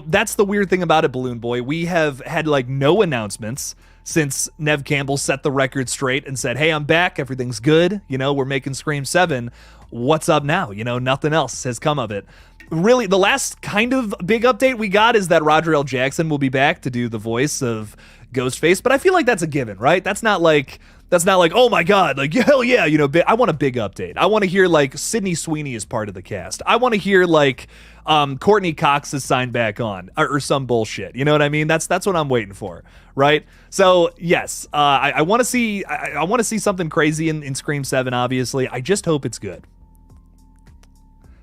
Speaker 1: That's the weird thing about it, Balloon Boy. We have had like no announcements since Nev Campbell set the record straight and said, hey, I'm back. Everything's good. We're making Scream 7. What's up now? Nothing else has come of it. Really, the last kind of big update we got is that Roger L. Jackson will be back to do the voice of Ghostface, but I feel like that's a given, right? That's not like, oh my God, like, hell yeah, I want a big update. I want to hear like Sydney Sweeney is part of the cast. I want to hear like Courtney Cox is signed back on or some bullshit. You know what I mean? That's what I'm waiting for, right? So yes, I want to see something crazy in Scream 7. Obviously, I just hope it's good.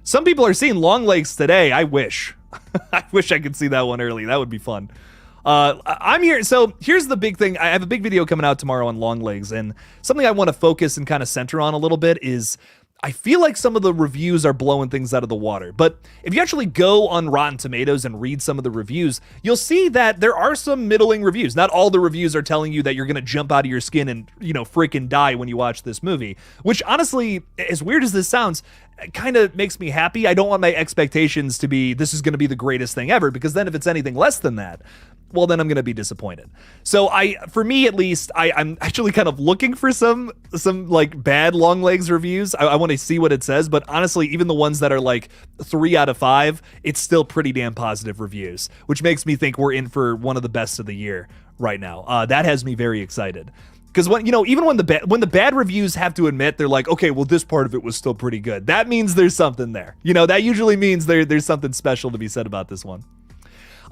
Speaker 1: Some people are seeing Longlegs today. I wish. I wish I could see that one early. That would be fun. I'm here. So here's the big thing. I have a big video coming out tomorrow on Longlegs, and something I want to focus and kind of center on a little bit is I feel like some of the reviews are blowing things out of the water. But if you actually go on Rotten Tomatoes and read some of the reviews, you'll see that there are some middling reviews. Not all the reviews are telling you that you're going to jump out of your skin and, freaking die when you watch this movie. Which, honestly, as weird as this sounds, kind of makes me happy. I don't want my expectations to be, this is going to be the greatest thing ever, because then if it's anything less than that, well, then I'm going to be disappointed. So for me at least, I'm actually kind of looking for some like bad long legs reviews. I want to see what it says, but honestly, even the ones that are like 3 out of 5, it's still pretty damn positive reviews, which makes me think we're in for one of the best of the year right now. That has me very excited. Because even when the bad reviews have to admit, they're like, okay, well, this part of it was still pretty good. That means there's something there. That usually means there's something special to be said about this one.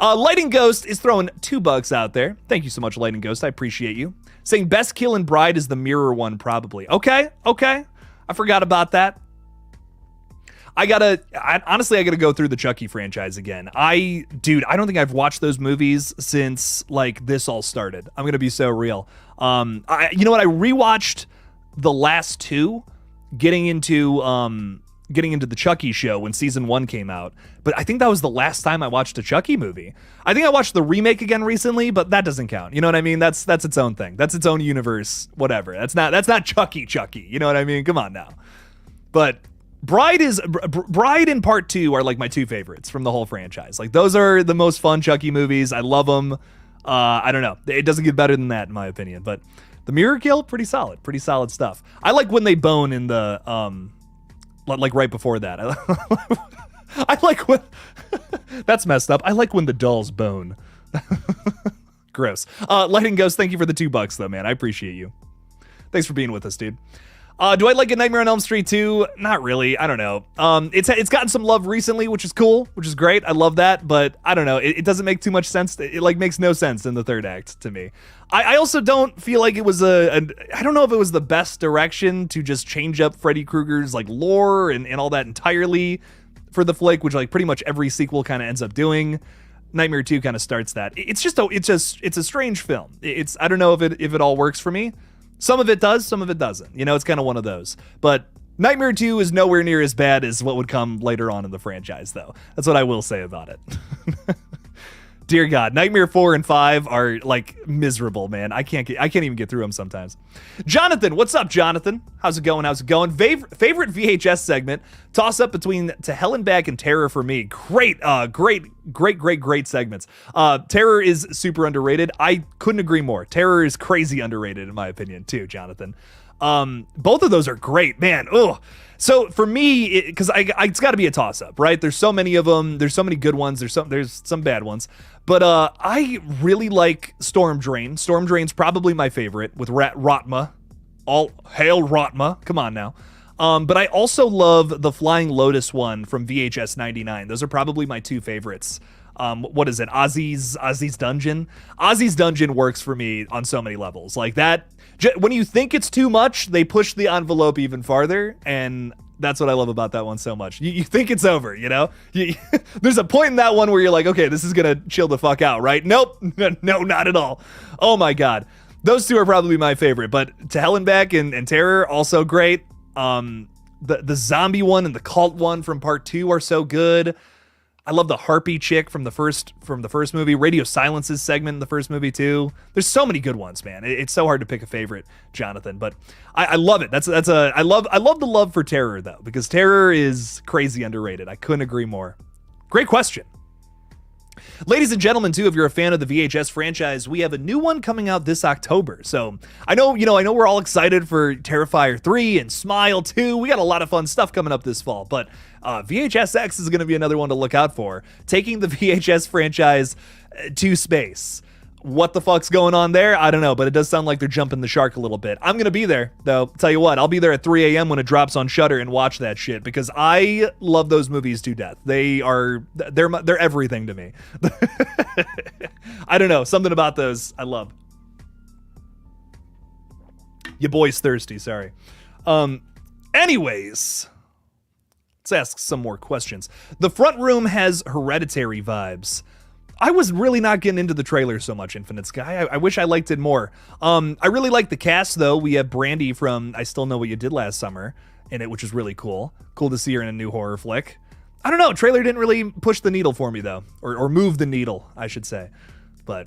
Speaker 1: Lighting Ghost is throwing $2 out there. Thank you so much, Lighting Ghost. I appreciate you. Saying best kill in Bride is the mirror one, probably. Okay. I forgot about that. Honestly, I gotta go through the Chucky franchise again. I don't think I've watched those movies since like this all started. I'm gonna be so real. You know what? I rewatched the last 2, getting into the Chucky show when season 1 came out. But I think that was the last time I watched a Chucky movie. I think I watched the remake again recently, but that doesn't count. You know what I mean? That's its own thing. That's its own universe, whatever. That's not Chucky. You know what I mean? Come on now. But Bride and Part 2 are like my 2 favorites from the whole franchise. Like those are the most fun Chucky movies. I love them. I don't know. It doesn't get better than that in my opinion, but the mirror kill, pretty solid stuff. I like when they bone in the, like right before that. I like when that's messed up. I like when the dolls bone. Gross. Lighting Ghost, thank you for the $2 though, man. I appreciate you. Thanks for being with us, dude. Do I like A Nightmare on Elm Street 2? Not really. I don't know. It's gotten some love recently, which is cool, which is great. I love that, but I don't know. It doesn't make too much sense. It like makes no sense in the third act to me. I also don't feel like it was I don't know if it was the best direction to just change up Freddy Krueger's like lore and all that entirely for the flick, which like pretty much every sequel kind of ends up doing. Nightmare 2 kind of starts that. It's a strange film. I don't know if it all works for me. Some of it does, some of it doesn't. It's kind of one of those. But Nightmare 2 is nowhere near as bad as what would come later on in the franchise, though. That's what I will say about it. Dear God, Nightmare 4 and 5 are like miserable, man. I can't even get through them sometimes. Jonathan, what's up, Jonathan? How's it going? Favorite VHS segment? Toss up between To Hell and Back and Terror for me. Great segments. Terror is super underrated. I couldn't agree more. Terror is crazy underrated in my opinion too, Jonathan. Both of those are great, man. Ugh. So for me, because it's got to be a toss-up, right? There's so many of them. There's so many good ones. There's some bad ones. But I really like Storm Drain. Storm Drain's probably my favorite with Rotma. All hail Rotma. Come on now. But I also love the Flying Lotus one from VHS 99. Those are probably my 2 favorites. What is it? Ozzy's Dungeon? Ozzy's Dungeon works for me on so many levels. Like that, when you think it's too much, they push the envelope even farther, and that's what I love about that one so much. You think it's over, there's a point in that one where you're like, okay, this is gonna chill the fuck out, right? Nope, no, not at all. Oh my God. Those 2 are probably my favorite, but To Hell and Back and Terror, also great. The zombie one and the cult one from Part 2 are so good. I love the harpy chick from the first movie. Radio Silence's segment in the first movie too. There's so many good ones, man. It's so hard to pick a favorite, Jonathan. But I love it. I love the love for Terror though, because Terror is crazy underrated. I couldn't agree more. Great question. Ladies and gentlemen, too, if you're a fan of the VHS franchise, we have a new one coming out this October. So I know we're all excited for Terrifier 3 and Smile 2. We got a lot of fun stuff coming up this fall, but VHS X is going to be another one to look out for, taking the VHS franchise to space. What the fuck's going on there? I don't know, but it does sound like they're jumping the shark a little bit. I'm going to be there, though. Tell you what, I'll be there at 3 a.m. when it drops on Shudder and watch that shit, because I love those movies to death. They're everything to me. I don't know, something about those I love. Your boy's thirsty, sorry. Anyways, let's ask some more questions. The front room has Hereditary vibes. I was really not getting into the trailer so much, Infinite Sky. I wish I liked it more. I really like the cast, though. We have Brandy from I Still Know What You Did Last Summer in it, which is really cool. Cool to see her in a new horror flick. I don't know. Trailer didn't really push the needle for me, though. Or move the needle, I should say. But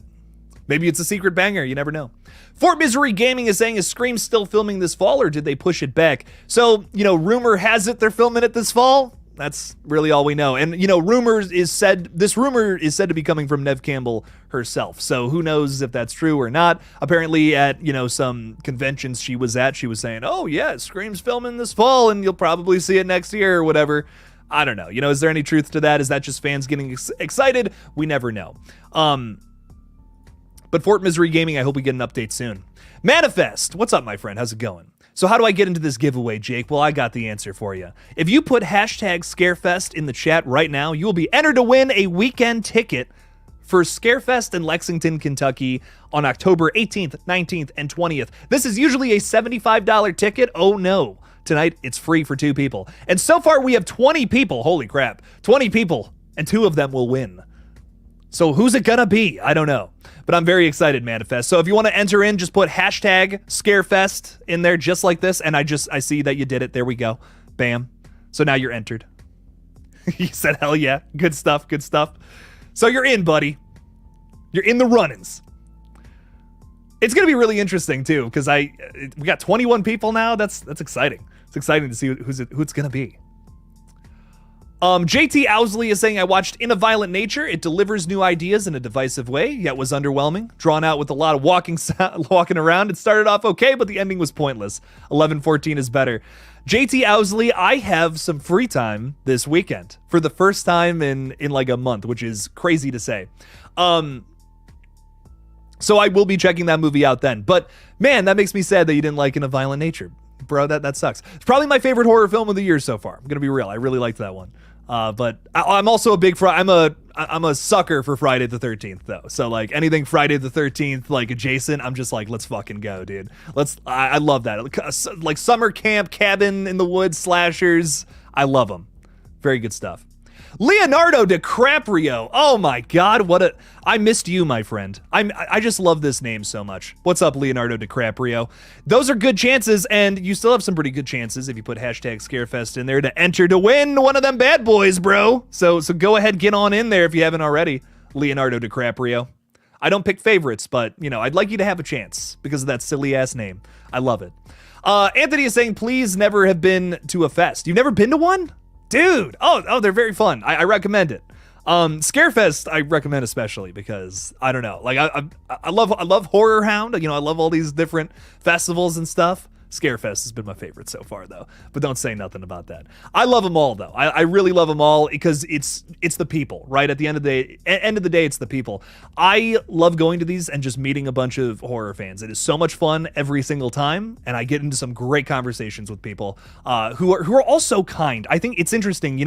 Speaker 1: maybe it's a secret banger. You never know. Fort Misery Gaming is saying, is Scream still filming this fall, or did they push it back? So, rumor has it they're filming it this fall. That's really all we know. And, this rumor is said to be coming from Neve Campbell herself. So who knows if that's true or not. Apparently at, some conventions she was at, she was saying, oh yeah, Scream's filming this fall and you'll probably see it next year or whatever. I don't know. Is there any truth to that? Is that just fans getting excited? We never know. But Fort Misery Gaming, I hope we get an update soon. Manifest, what's up, my friend? How's it going? So how do I get into this giveaway, Jake? Well, I got the answer for you. If you put hashtag Scarefest in the chat right now, you will be entered to win a weekend ticket for Scarefest in Lexington, Kentucky on October 18th, 19th, and 20th. This is usually a $75 ticket. Oh no. Tonight, it's free for 2 people. And so far, we have 20 people. Holy crap. 20 people, and 2 of them will win. So who's it gonna be? I don't know. But I'm very excited, Manifest. So if you want to enter in, just put hashtag Scarefest in there just like this. And I see that you did it. There we go. Bam. So now you're entered. You said, hell yeah. Good stuff. Good stuff. So you're in, buddy. You're in the run-ins. It's going to be really interesting, too, because we got 21 people now. That's exciting. It's exciting to see who it's going to be. JT Owsley is saying, I watched In a Violent Nature. It delivers new ideas in a divisive way, yet was underwhelming. Drawn out with a lot of walking around. It started off okay, but the ending was pointless. 11:14 is better. JT Owsley, I have some free time this weekend for the first time in like a month, which is crazy to say. So I will be checking that movie out then. But man, that makes me sad that you didn't like In a Violent Nature. Bro, that sucks. It's probably my favorite horror film of the year so far. I'm going to be real. I really liked that one. But I'm also I'm a sucker for Friday the 13th though. So like anything Friday the 13th, like adjacent, I'm just like, let's fucking go, dude. I love that. Like summer camp, cabin in the woods, slashers. I love them. Very good stuff. Leonardo DiCaprio. Oh my God, I missed you, my friend. I just love this name so much. What's up, Leonardo DiCaprio? Those are good chances, and you still have some pretty good chances if you put hashtag Scarefest in there to enter to win one of them bad boys, bro. So go ahead, get on in there if you haven't already, Leonardo DiCaprio. I don't pick favorites, but I'd like you to have a chance because of that silly ass name. I love it. Anthony is saying, please never have been to a fest. You've never been to one? Dude, oh, they're very fun. I recommend it. Scarefest, I recommend especially because I don't know, like I love Horror Hound. I love all these different festivals and stuff. Scarefest has been my favorite so far, though. But don't say nothing about that. I love them all, though. I really love them all because it's the people, right? At the end of the day, it's the people. I love going to these and just meeting a bunch of horror fans. It is so much fun every single time, and I get into some great conversations with people who are also kind. I think it's interesting,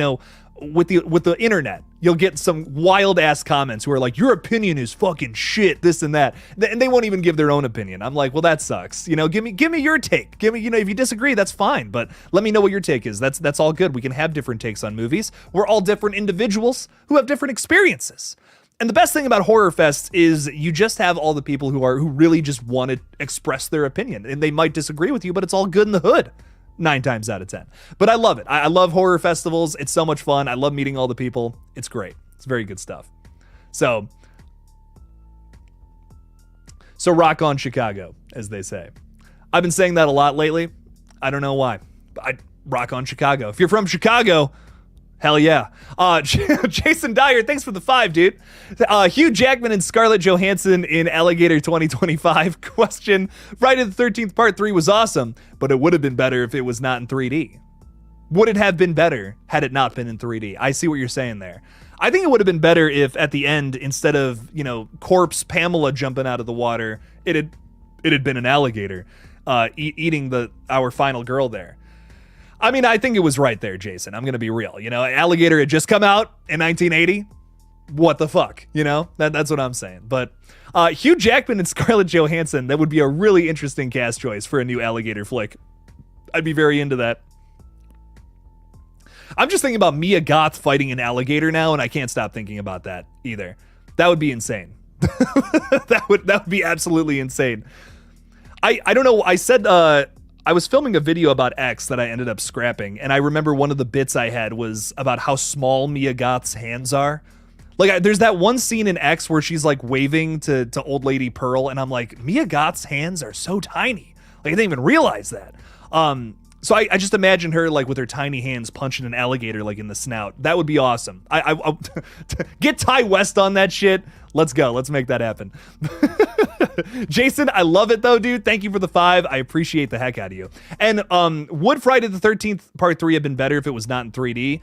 Speaker 1: with the internet, you'll get some wild ass comments who are like, your opinion is fucking shit, this and that, and they won't even give their own opinion. I'm like, well, that sucks. Give me your take. Give me, if you disagree, that's fine, but let me know what your take is. That's all good. We can have different takes on movies. We're all different individuals who have different experiences. And the best thing about Horror Fest is you just have all the people who really just want to express their opinion, and they might disagree with you, but it's all good in the hood. 9 times out of 10. But I love it. I love horror festivals. It's so much fun. I love meeting all the people. It's great. It's very good stuff. So rock on Chicago, as they say. I've been saying that a lot lately. I don't know why. But rock on Chicago. If you're from Chicago, hell yeah. Jason Dyer, thanks for the 5, dude. Hugh Jackman and Scarlett Johansson in Alligator 2025. Question, Friday the 13th Part 3 was awesome, but it would have been better if it was not in 3D. Would it have been better had it not been in 3D? I see what you're saying there. I think it would have been better if at the end, instead of, corpse Pamela jumping out of the water, it had been an alligator eating our final girl there. I mean, I think it was right there, Jason. I'm going to be real. Alligator had just come out in 1980. What the fuck? That's what I'm saying. But Hugh Jackman and Scarlett Johansson, that would be a really interesting cast choice for a new Alligator flick. I'd be very into that. I'm just thinking about Mia Goth fighting an alligator now, and I can't stop thinking about that either. That would be insane. that would be absolutely insane. I don't know. I said I was filming a video about X that I ended up scrapping, and I remember one of the bits I had was about how small Mia Goth's hands are. Like, there's that one scene in X where she's like waving to old lady Pearl, and I'm like, Mia Goth's hands are so tiny. Like, I didn't even realize that. So I just imagine her like with her tiny hands punching an alligator like in the snout. That would be awesome. I get Ty West on that shit. Let's go. Let's make that happen. Jason, I love it though, dude. Thank you for the 5. I appreciate the heck out of you. And would Friday the 13th Part 3 have been better if it was not in 3D?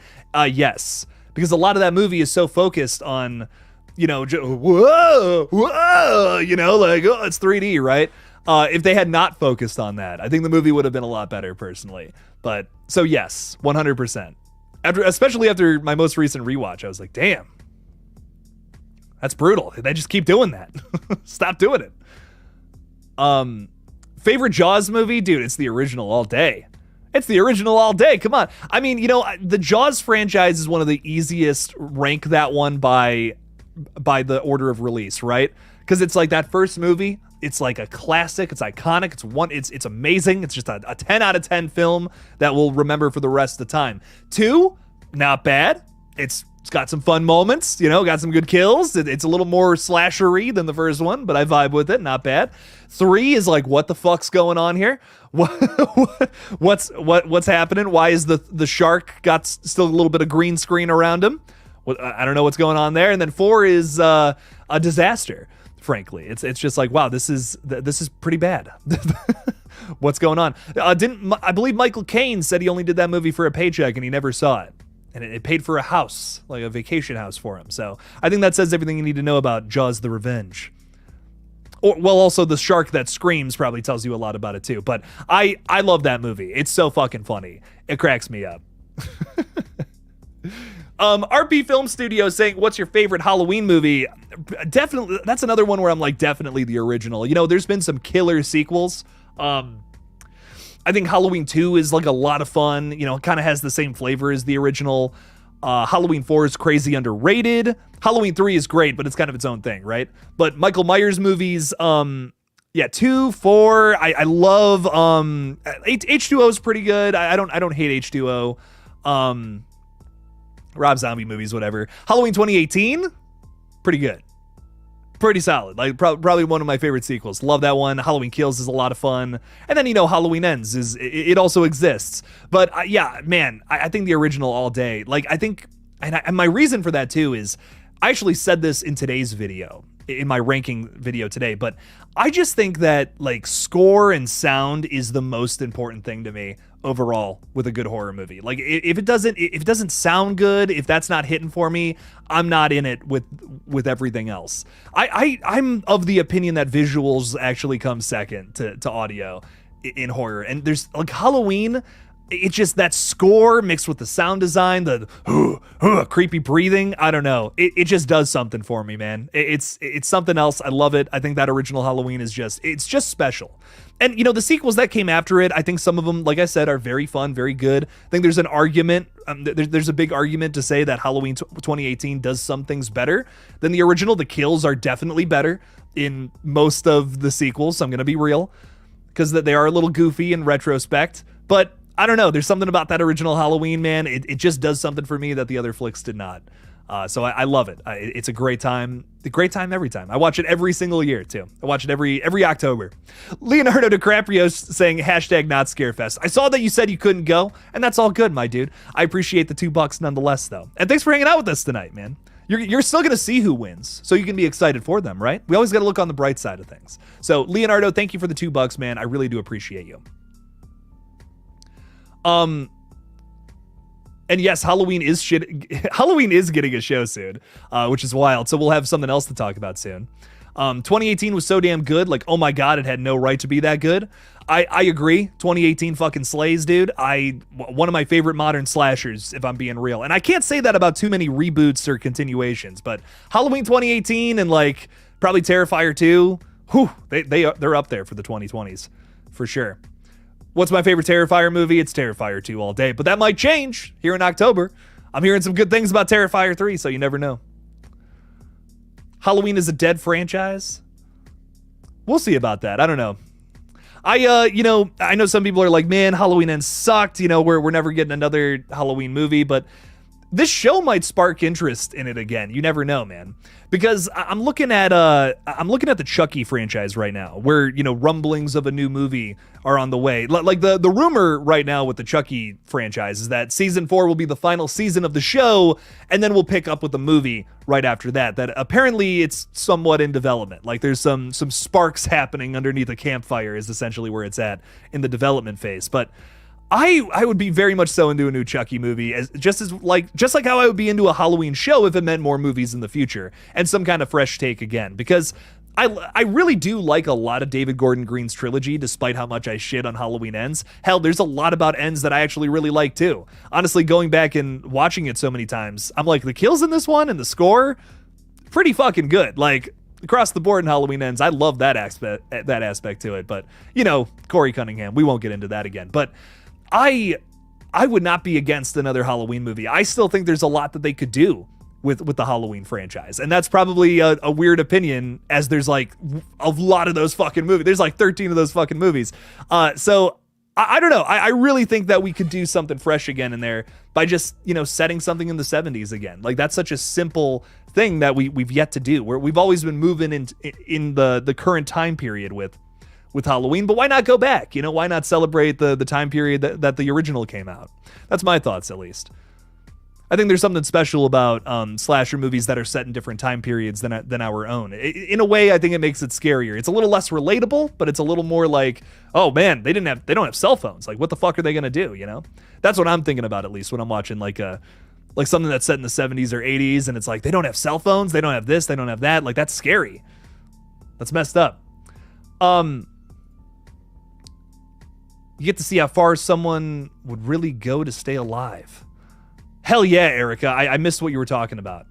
Speaker 1: Yes, because a lot of that movie is so focused on, you know, whoa, you know, like, oh, it's 3D, right? If they had not focused on that, I think the movie would have been a lot better, personally. But so yes, 100%. Especially after my most recent rewatch, I was like, damn, that's brutal. They just keep doing that. Stop doing it. Favorite Jaws movie, dude? It's the original all day. It's the original all day. Come on. I mean, you know, the Jaws franchise is one of the easiest. Rank that one by the order of release, right? Because it's like that first movie. It's like a classic. It's iconic. It's amazing. It's just a 10 out of 10 film that we'll remember for the rest of the time. 2, not bad. It's got some fun moments, you know, got some good kills. It's a little more slashery than the first one, but I vibe with it. Not bad. 3 is like, what the fuck's going on here? What's happening? Why is the shark got still a little bit of green screen around him? I don't know what's going on there. And then 4 is a disaster. Frankly, it's just like, wow, this is pretty bad. What's going on? I believe Michael Caine said he only did that movie for a paycheck and he never saw it, and it paid for a house, like a vacation house for him. So I think that says everything you need to know about Jaws: The Revenge. Or, well, also the shark that screams probably tells you a lot about it too. But I love that movie. It's so fucking funny. It cracks me up. RP Film Studio saying, what's your favorite Halloween movie? Definitely, that's another one where I'm like, definitely the original. You know, there's been some killer sequels. I think Halloween 2 is like a lot of fun. You know, it kind of has the same flavor as the original. Halloween 4 is crazy underrated. Halloween 3 is great, but it's kind of its own thing, right? But Michael Myers movies, 2, 4, I love. H2O is pretty good. I don't hate H2O. Rob Zombie movies, whatever. Halloween 2018, pretty good. Pretty solid. Like probably one of my favorite sequels. Love that one. Halloween Kills is a lot of fun. And then, you know, Halloween Ends it also exists. But yeah, man, I think the original all day. Like, I think, and my reason for that too is I actually said this in today's video, in my ranking video today, but I just think that like score and sound is the most important thing to me overall with a good horror movie. Like if it doesn't sound good, if that's not hitting for me, I'm not in it with everything else. I'm of the opinion that visuals actually come second to audio in horror. And there's like Halloween, it's just that score mixed with the sound design, the creepy breathing. I don't know. It just does something for me, man. It's something else. I love it. I think that original Halloween is just special. And, you know, the sequels that came after it, I think some of them, like I said, are very fun, very good. I think there's an argument. There's a big argument to say that Halloween 2018 does some things better than the original. The kills are definitely better in most of the sequels. So I'm going to be real, because they are a little goofy in retrospect. But I don't know. There's something about that original Halloween, man. It just does something for me that the other flicks did not. So I love it. It's a great time. A great time every time. I watch it every single year, too. I watch it every October. Leonardo DiCaprio saying hashtag not Scarefest. I saw that you said you couldn't go, and that's all good, my dude. I appreciate the $2 nonetheless, though. And thanks for hanging out with us tonight, man. You're still going to see who wins, so you can be excited for them, right? We always got to look on the bright side of things. So, Leonardo, thank you for the $2, man. I really do appreciate you. And yes, Halloween is getting a show soon, which is wild. So we'll have something else to talk about soon. 2018 was so damn good. Like, oh my God, it had no right to be that good. I agree. 2018 fucking slays, dude. One of my favorite modern slashers, if I'm being real. And I can't say that about too many reboots or continuations, but Halloween 2018 and like probably Terrifier 2, they're up there for the 2020s for sure. What's my favorite Terrifier movie? It's Terrifier 2 all day, but that might change here in October. I'm hearing some good things about Terrifier 3, so you never know. Halloween is a dead franchise? We'll see about that. I don't know. I know some people are like, man, Halloween Ends sucked. We're never getting another Halloween movie, but this show might spark interest in it again. You never know, man. Because I'm looking at the Chucky franchise right now, where rumblings of a new movie are on the way. Like the rumor right now with the Chucky franchise is that season 4 will be the final season of the show, and then we'll pick up with the movie right after that. That apparently it's somewhat in development. Like there's some sparks happening underneath a campfire is essentially where it's at in the development phase. But I would be very much so into a new Chucky movie, just like how I would be into a Halloween show if it meant more movies in the future and some kind of fresh take again. Because I really do like a lot of David Gordon Green's trilogy, despite how much I shit on Halloween Ends. Hell, there's a lot about Ends that I actually really like too. Honestly, going back and watching it so many times, I'm like, the kills in this one and the score, pretty fucking good. Like, across the board in Halloween Ends, I love that aspect to it. But, Corey Cunningham, we won't get into that again. But I would not be against another Halloween movie. I still think there's a lot that they could do with the Halloween franchise. And that's probably a weird opinion, as there's like a lot of those fucking movies. There's like 13 of those fucking movies. So I don't know. I really think that we could do something fresh again in there by just, setting something in the 70s again. Like that's such a simple thing that we've yet to do, where we've always been moving in the current time period with Halloween, but why not go back? Why not celebrate the time period that the original came out? That's my thoughts, at least. I think there's something special about slasher movies that are set in different time periods than our own. In a way, I think it makes it scarier. It's a little less relatable, but it's a little more like, oh man, they don't have cell phones. Like, what the fuck are they gonna do? That's what I'm thinking about, at least when I'm watching like something that's set in the 70s or 80s, and it's like they don't have cell phones, they don't have this, they don't have that. Like, that's scary. That's messed up. You get to see how far someone would really go to stay alive. Hell yeah, Erica. I missed what you were talking about.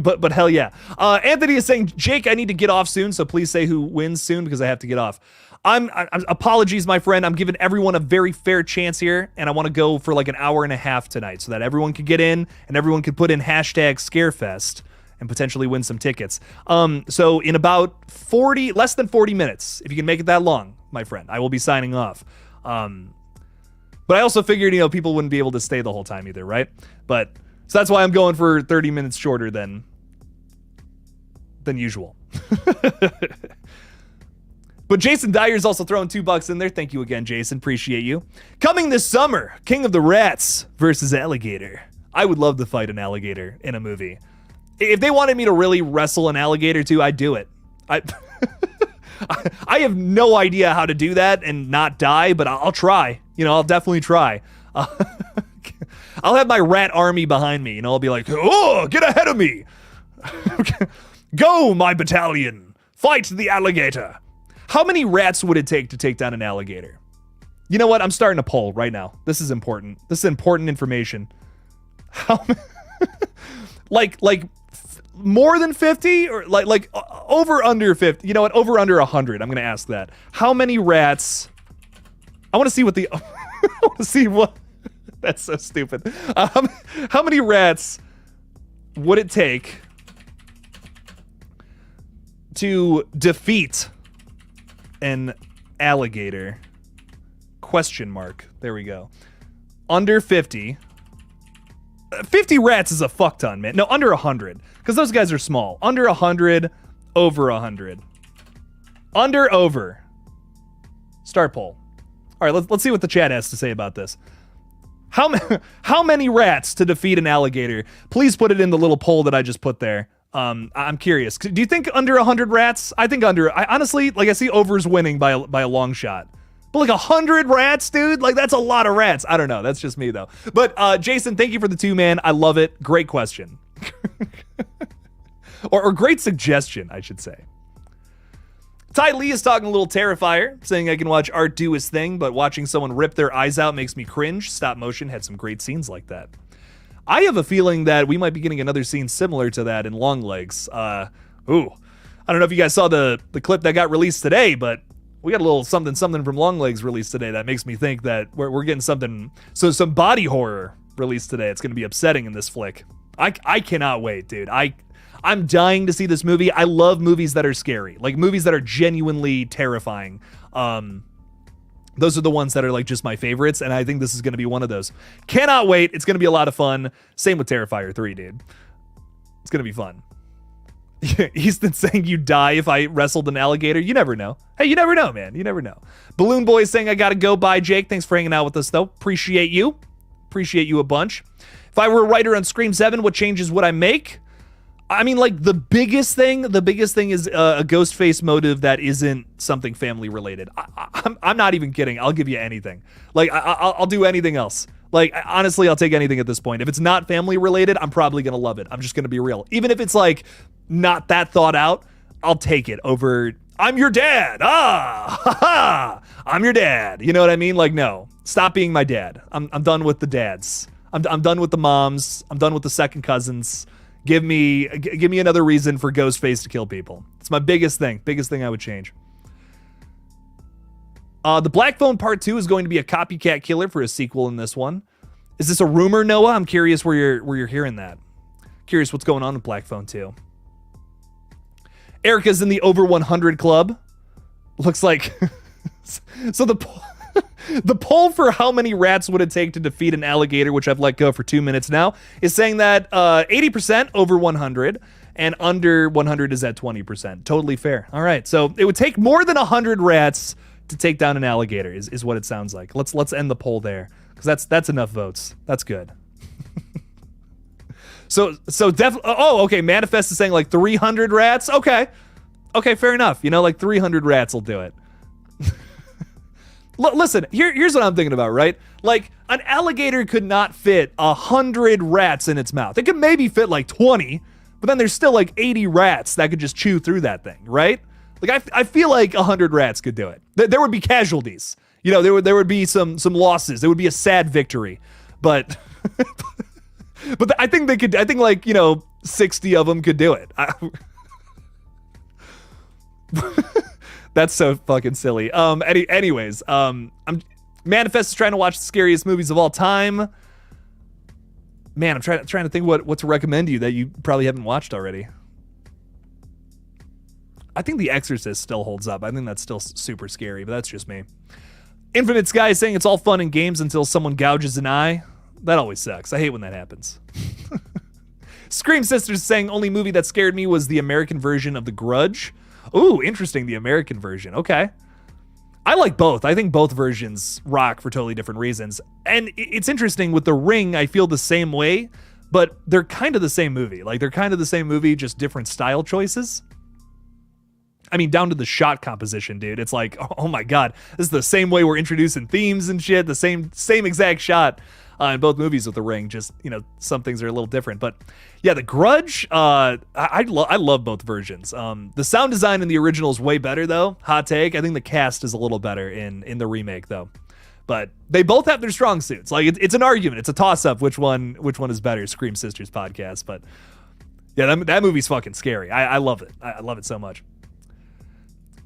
Speaker 1: but hell yeah. Anthony is saying, Jake, I need to get off soon, so please say who wins soon because I have to get off. Apologies, my friend. I'm giving everyone a very fair chance here, and I want to go for like an hour and a half tonight so that everyone can get in and everyone can put in hashtag Scarefest and potentially win some tickets. So in about less than 40 minutes, if you can make it that long, my friend, I will be signing off. But I also figured, people wouldn't be able to stay the whole time either, right? So that's why I'm going for 30 minutes shorter than usual. But Jason Dyer's also throwing $2 in there. Thank you again, Jason. Appreciate you. Coming this summer, King of the Rats versus Alligator. I would love to fight an alligator in a movie. If they wanted me to really wrestle an alligator too, I'd do it. I have no idea how to do that and not die, but I'll try. I'll definitely try. I'll have my rat army behind me, I'll be like, oh, get ahead of me. Go, my battalion. Fight the alligator. How many rats would it take to take down an alligator? You know what? I'm starting a poll right now. This is important. This is important information. How like more than 50 or like over under 50? You know what? Over under 100. I'm going to ask that. How many rats? I want to see what I want to see what. That's so stupid. How many rats would it take to defeat an alligator? Question mark. There we go. Under 50. 50 rats is a fuck ton, man. No, under 100. Because those guys are small. Under 100, over 100. Under, over. Start poll. All right, let's see what the chat has to say about this. How many rats to defeat an alligator? Please put it in the little poll that I just put there. I'm curious. Do you think under 100 rats? I think under. I honestly, I see overs winning by a long shot. But 100 rats, dude? That's a lot of rats. I don't know. That's just me, though. But Jason, thank you for the 2, man. I love it. Great question. or great suggestion, I should say. Ty Lee is talking a little Terrifier, saying I can watch art do his thing, but watching someone rip their eyes out makes me cringe. Stop motion had some great scenes like that. I have a feeling that we might be getting another scene similar to that in Longlegs. I don't know if you guys saw the clip that got released today, but we got a little something from Longlegs released today that makes me think that we're getting something, some body horror released today. It's going to be upsetting in this flick. I cannot wait, dude. I'm dying to see this movie. I love movies that are scary, like movies that are genuinely terrifying. Those are the ones that are like just my favorites, and I think this is going to be one of those. Cannot wait. It's going to be a lot of fun. Same with Terrifier 3, dude. It's going to be fun. Easton saying you die if I wrestled an alligator. You never know. Hey, you never know, man. You never know. Balloon Boy saying I got to go. Bye, Jake. Thanks for hanging out with us, though. Appreciate you. Appreciate you a bunch. If I were a writer on Scream 7, what changes would I make? I mean, like, the biggest thing is a ghost face motive that isn't something family related. I'm not even kidding. I'll give you anything. Like, I'll do anything else. Like, honestly, I'll take anything at this point. If it's not family related, I'm probably going to love it. I'm just going to be real. Even if it's, like, not that thought out, I'll take it over, I'm your dad. Ah, ha, ha. I'm your dad. You know what I mean? Like, no. Stop being my dad. I'm done with the dads. I'm done with the moms. I'm done with the second cousins. Give me another reason for Ghostface to kill people. It's my biggest thing I would change. The Black Phone Part 2 is going to be a copycat killer for a sequel in this one. Is this a rumor, Noah? I'm curious where you're hearing that. Curious what's going on with Black Phone 2. Erica's in the over 100 club. Looks like so the poll for how many rats would it take to defeat an alligator, which I've let go for 2 minutes now, is saying that 80% over 100 and under 100 is at 20%. Totally fair. All right, so it would take more than 100 rats to take down an alligator is what it sounds like. Let's end the poll there, because that's enough votes. That's good. So definitely. Oh, okay. Manifest is saying like 300 rats. Okay, fair enough. You know, like 300 rats will do it. Listen, here's what I'm thinking about, right? Like, an alligator could not fit 100 rats in its mouth. It could maybe fit like 20, but then there's still like 80 rats that could just chew through that thing, right? Like, I feel like 100 rats could do it. There would be casualties. You know, there would be some losses. There would be a sad victory, but but I think they could. I think like 60 of them could do it. That's so fucking silly. Anyways, Manifest is trying to watch the scariest movies of all time. Man, I'm trying to think what to recommend to you that you probably haven't watched already. I think The Exorcist still holds up. I think that's still super scary, but that's just me. Infinite Sky is saying it's all fun and games until someone gouges an eye. That always sucks. I hate when that happens. Scream Sisters is saying only movie that scared me was the American version of The Grudge. Ooh, interesting, the American version. Okay. I like both. I think both versions rock for totally different reasons. And it's interesting, with The Ring, I feel the same way, but they're kind of the same movie. Like, they're kind of the same movie, just different style choices. I mean, down to the shot composition, dude. It's like, oh my God, this is the same way we're introducing themes and shit, the same exact shot in both movies with The Ring. Just, some things are a little different. But yeah, The Grudge, I love both versions. The sound design in the original is way better, though. Hot take. I think the cast is a little better in the remake, though. But they both have their strong suits. Like, it's an argument. It's a toss-up which one is better, Scream Sisters podcast. But yeah, that movie's fucking scary. I love it. I love it so much.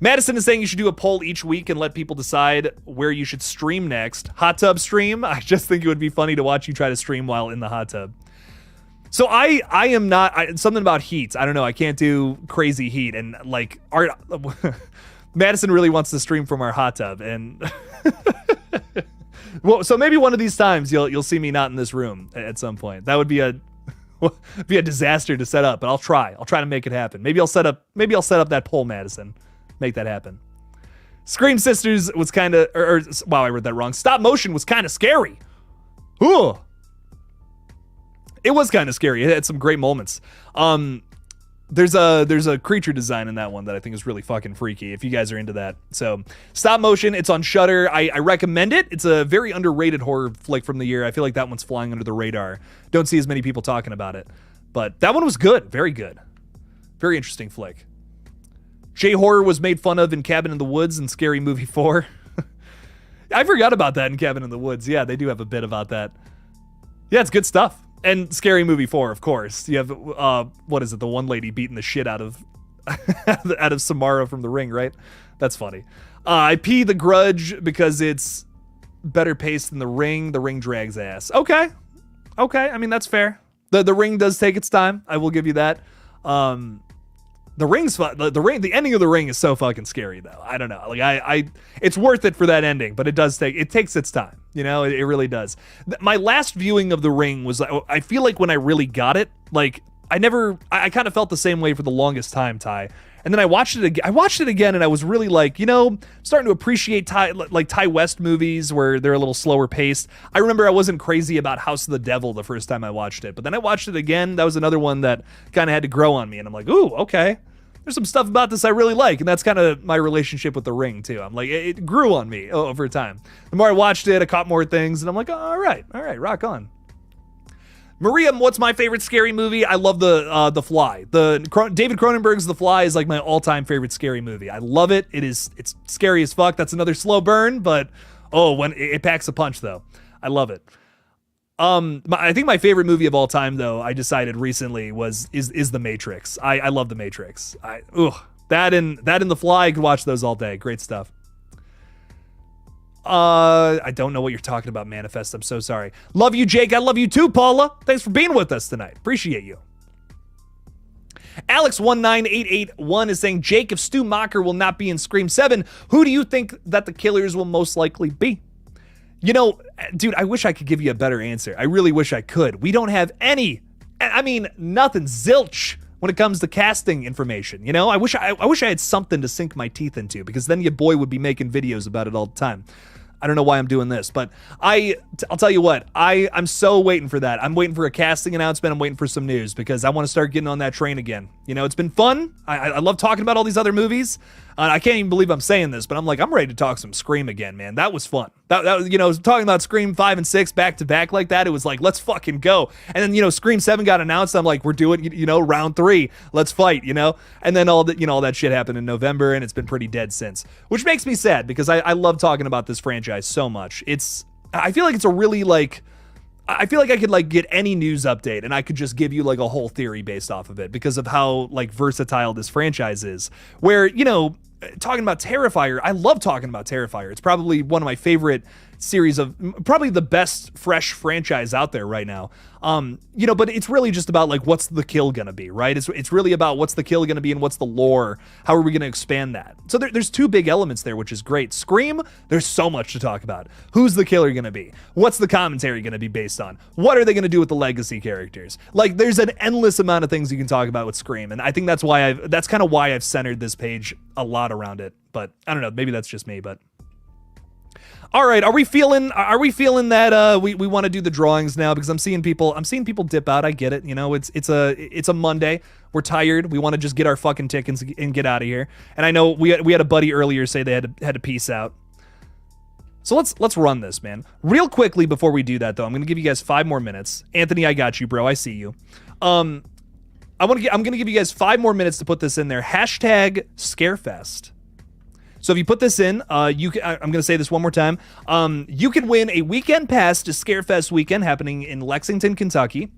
Speaker 1: Madison is saying you should do a poll each week and let people decide where you should stream next. Hot tub stream? I just think it would be funny to watch you try to stream while in the hot tub. So I am not, something about heat. I don't know. I can't do crazy heat. And like, Madison really wants to stream from our hot tub. And well, so maybe one of these times you'll see me not in this room at some point. That would be a disaster to set up, but I'll try to make it happen. Maybe I'll set up that poll, Madison. Make that happen. Scream Sisters was kind of, wow, I read that wrong. Stop motion was kind of scary. Ooh. It was kind of scary. It had some great moments. There's a creature design in that one that I think is really fucking freaky, if you guys are into that. So, stop motion, it's on Shudder. I recommend it. It's a very underrated horror flick from the year. I feel like that one's flying under the radar. Don't see as many people talking about it. But that one was good. Very good. Very interesting flick. J-horror was made fun of in Cabin in the Woods and Scary Movie 4. I forgot about that in Cabin in the Woods. Yeah, they do have a bit about that. Yeah, it's good stuff. And Scary Movie 4, of course. You have, what is it, the one lady beating the shit out of Samara from The Ring, right? That's funny. I pee The Grudge because it's better paced than The Ring. The Ring drags ass. Okay. I mean, that's fair. The Ring does take its time. I will give you that. The Ring's fun. The ending of The Ring is so fucking scary though. I don't know. Like it's worth it for that ending, but it takes its time. You know, it really does. My last viewing of The Ring was, I feel like when I really got it, like I kind of felt the same way for the longest time, Ty. And then I watched it again, and I was really like, you know, starting to appreciate Ty West movies where they're a little slower paced. I remember I wasn't crazy about House of the Devil the first time I watched it, but then I watched it again. That was another one that kind of had to grow on me, and I'm like, ooh, okay. There's some stuff about this I really like, and that's kind of my relationship with The Ring too. I'm like, it grew on me over time. The more I watched it, I caught more things, and I'm like, oh, all right, rock on. Maria, what's my favorite scary movie? I love The Fly. David Cronenberg's The Fly is like my all-time favorite scary movie. I love it. It's scary as fuck. That's another slow burn, but when it packs a punch though. I love it. I think my favorite movie of all time though, I decided recently is The Matrix. I love The Matrix. That and The Fly, I could watch those all day. Great stuff. I don't know what you're talking about, Manifest. I'm so sorry. Love you, Jake. I love you too, Paula. Thanks for being with us tonight. Appreciate you. Alex19881 is saying, Jake, if Stu Macher will not be in Scream 7, who do you think that the killers will most likely be? You know, dude, I wish I could give you a better answer. I really wish I could. We don't have nothing, zilch when it comes to casting information. You know, I wish I had something to sink my teeth into, because then your boy would be making videos about it all the time. I don't know why I'm doing this, but I'll tell you what, I'm so waiting for that. I'm waiting for a casting announcement. I'm waiting for some news, because I want to start getting on that train again. You know, it's been fun. I love talking about all these other movies. I can't even believe I'm saying this, but I'm ready to talk some Scream again, man. That was fun. That was, you know, talking about Scream 5 and 6 back to back like that. It was like, let's fucking go. And then, you know, Scream 7 got announced. I'm like, we're doing, you know, round 3. Let's fight, you know? And then all that shit happened in November, and it's been pretty dead since, which makes me sad, because I love talking about this franchise so much. I feel like it's a really I feel like I could get any news update and I could just give you a whole theory based off of it, because of how versatile this franchise is. Where, you know, talking about Terrifier, I love talking about Terrifier. It's probably one of my favorite series of, probably the best fresh franchise out there right now. You know, but it's really just about what's the kill gonna be, right? It's really about what's the kill gonna be and what's the lore. How are we gonna expand that? So there's two big elements there, which is great. Scream, there's so much to talk about. Who's the killer gonna be? What's the commentary gonna be based on? What are they gonna do with the legacy characters? There's an endless amount of things you can talk about with Scream, and I think that's kind of why I've centered this page a lot around it. But I don't know, maybe that's just me, but. All right, are we feeling that we want to do the drawings now? Because I'm seeing people dip out. I get it. You know, it's a Monday. We're tired. We want to just get our fucking tickets and get out of here. And I know we had a buddy earlier say they had to peace out. So let's run this, man. Real quickly before we do that though, I'm gonna give you guys 5 more minutes. Anthony, I got you, bro. I see you. I'm gonna give you guys 5 more minutes to put this in there. Hashtag Scarefest. So if you put this in, I'm going to say this one more time. You can win a weekend pass to Scarefest weekend happening in Lexington, Kentucky.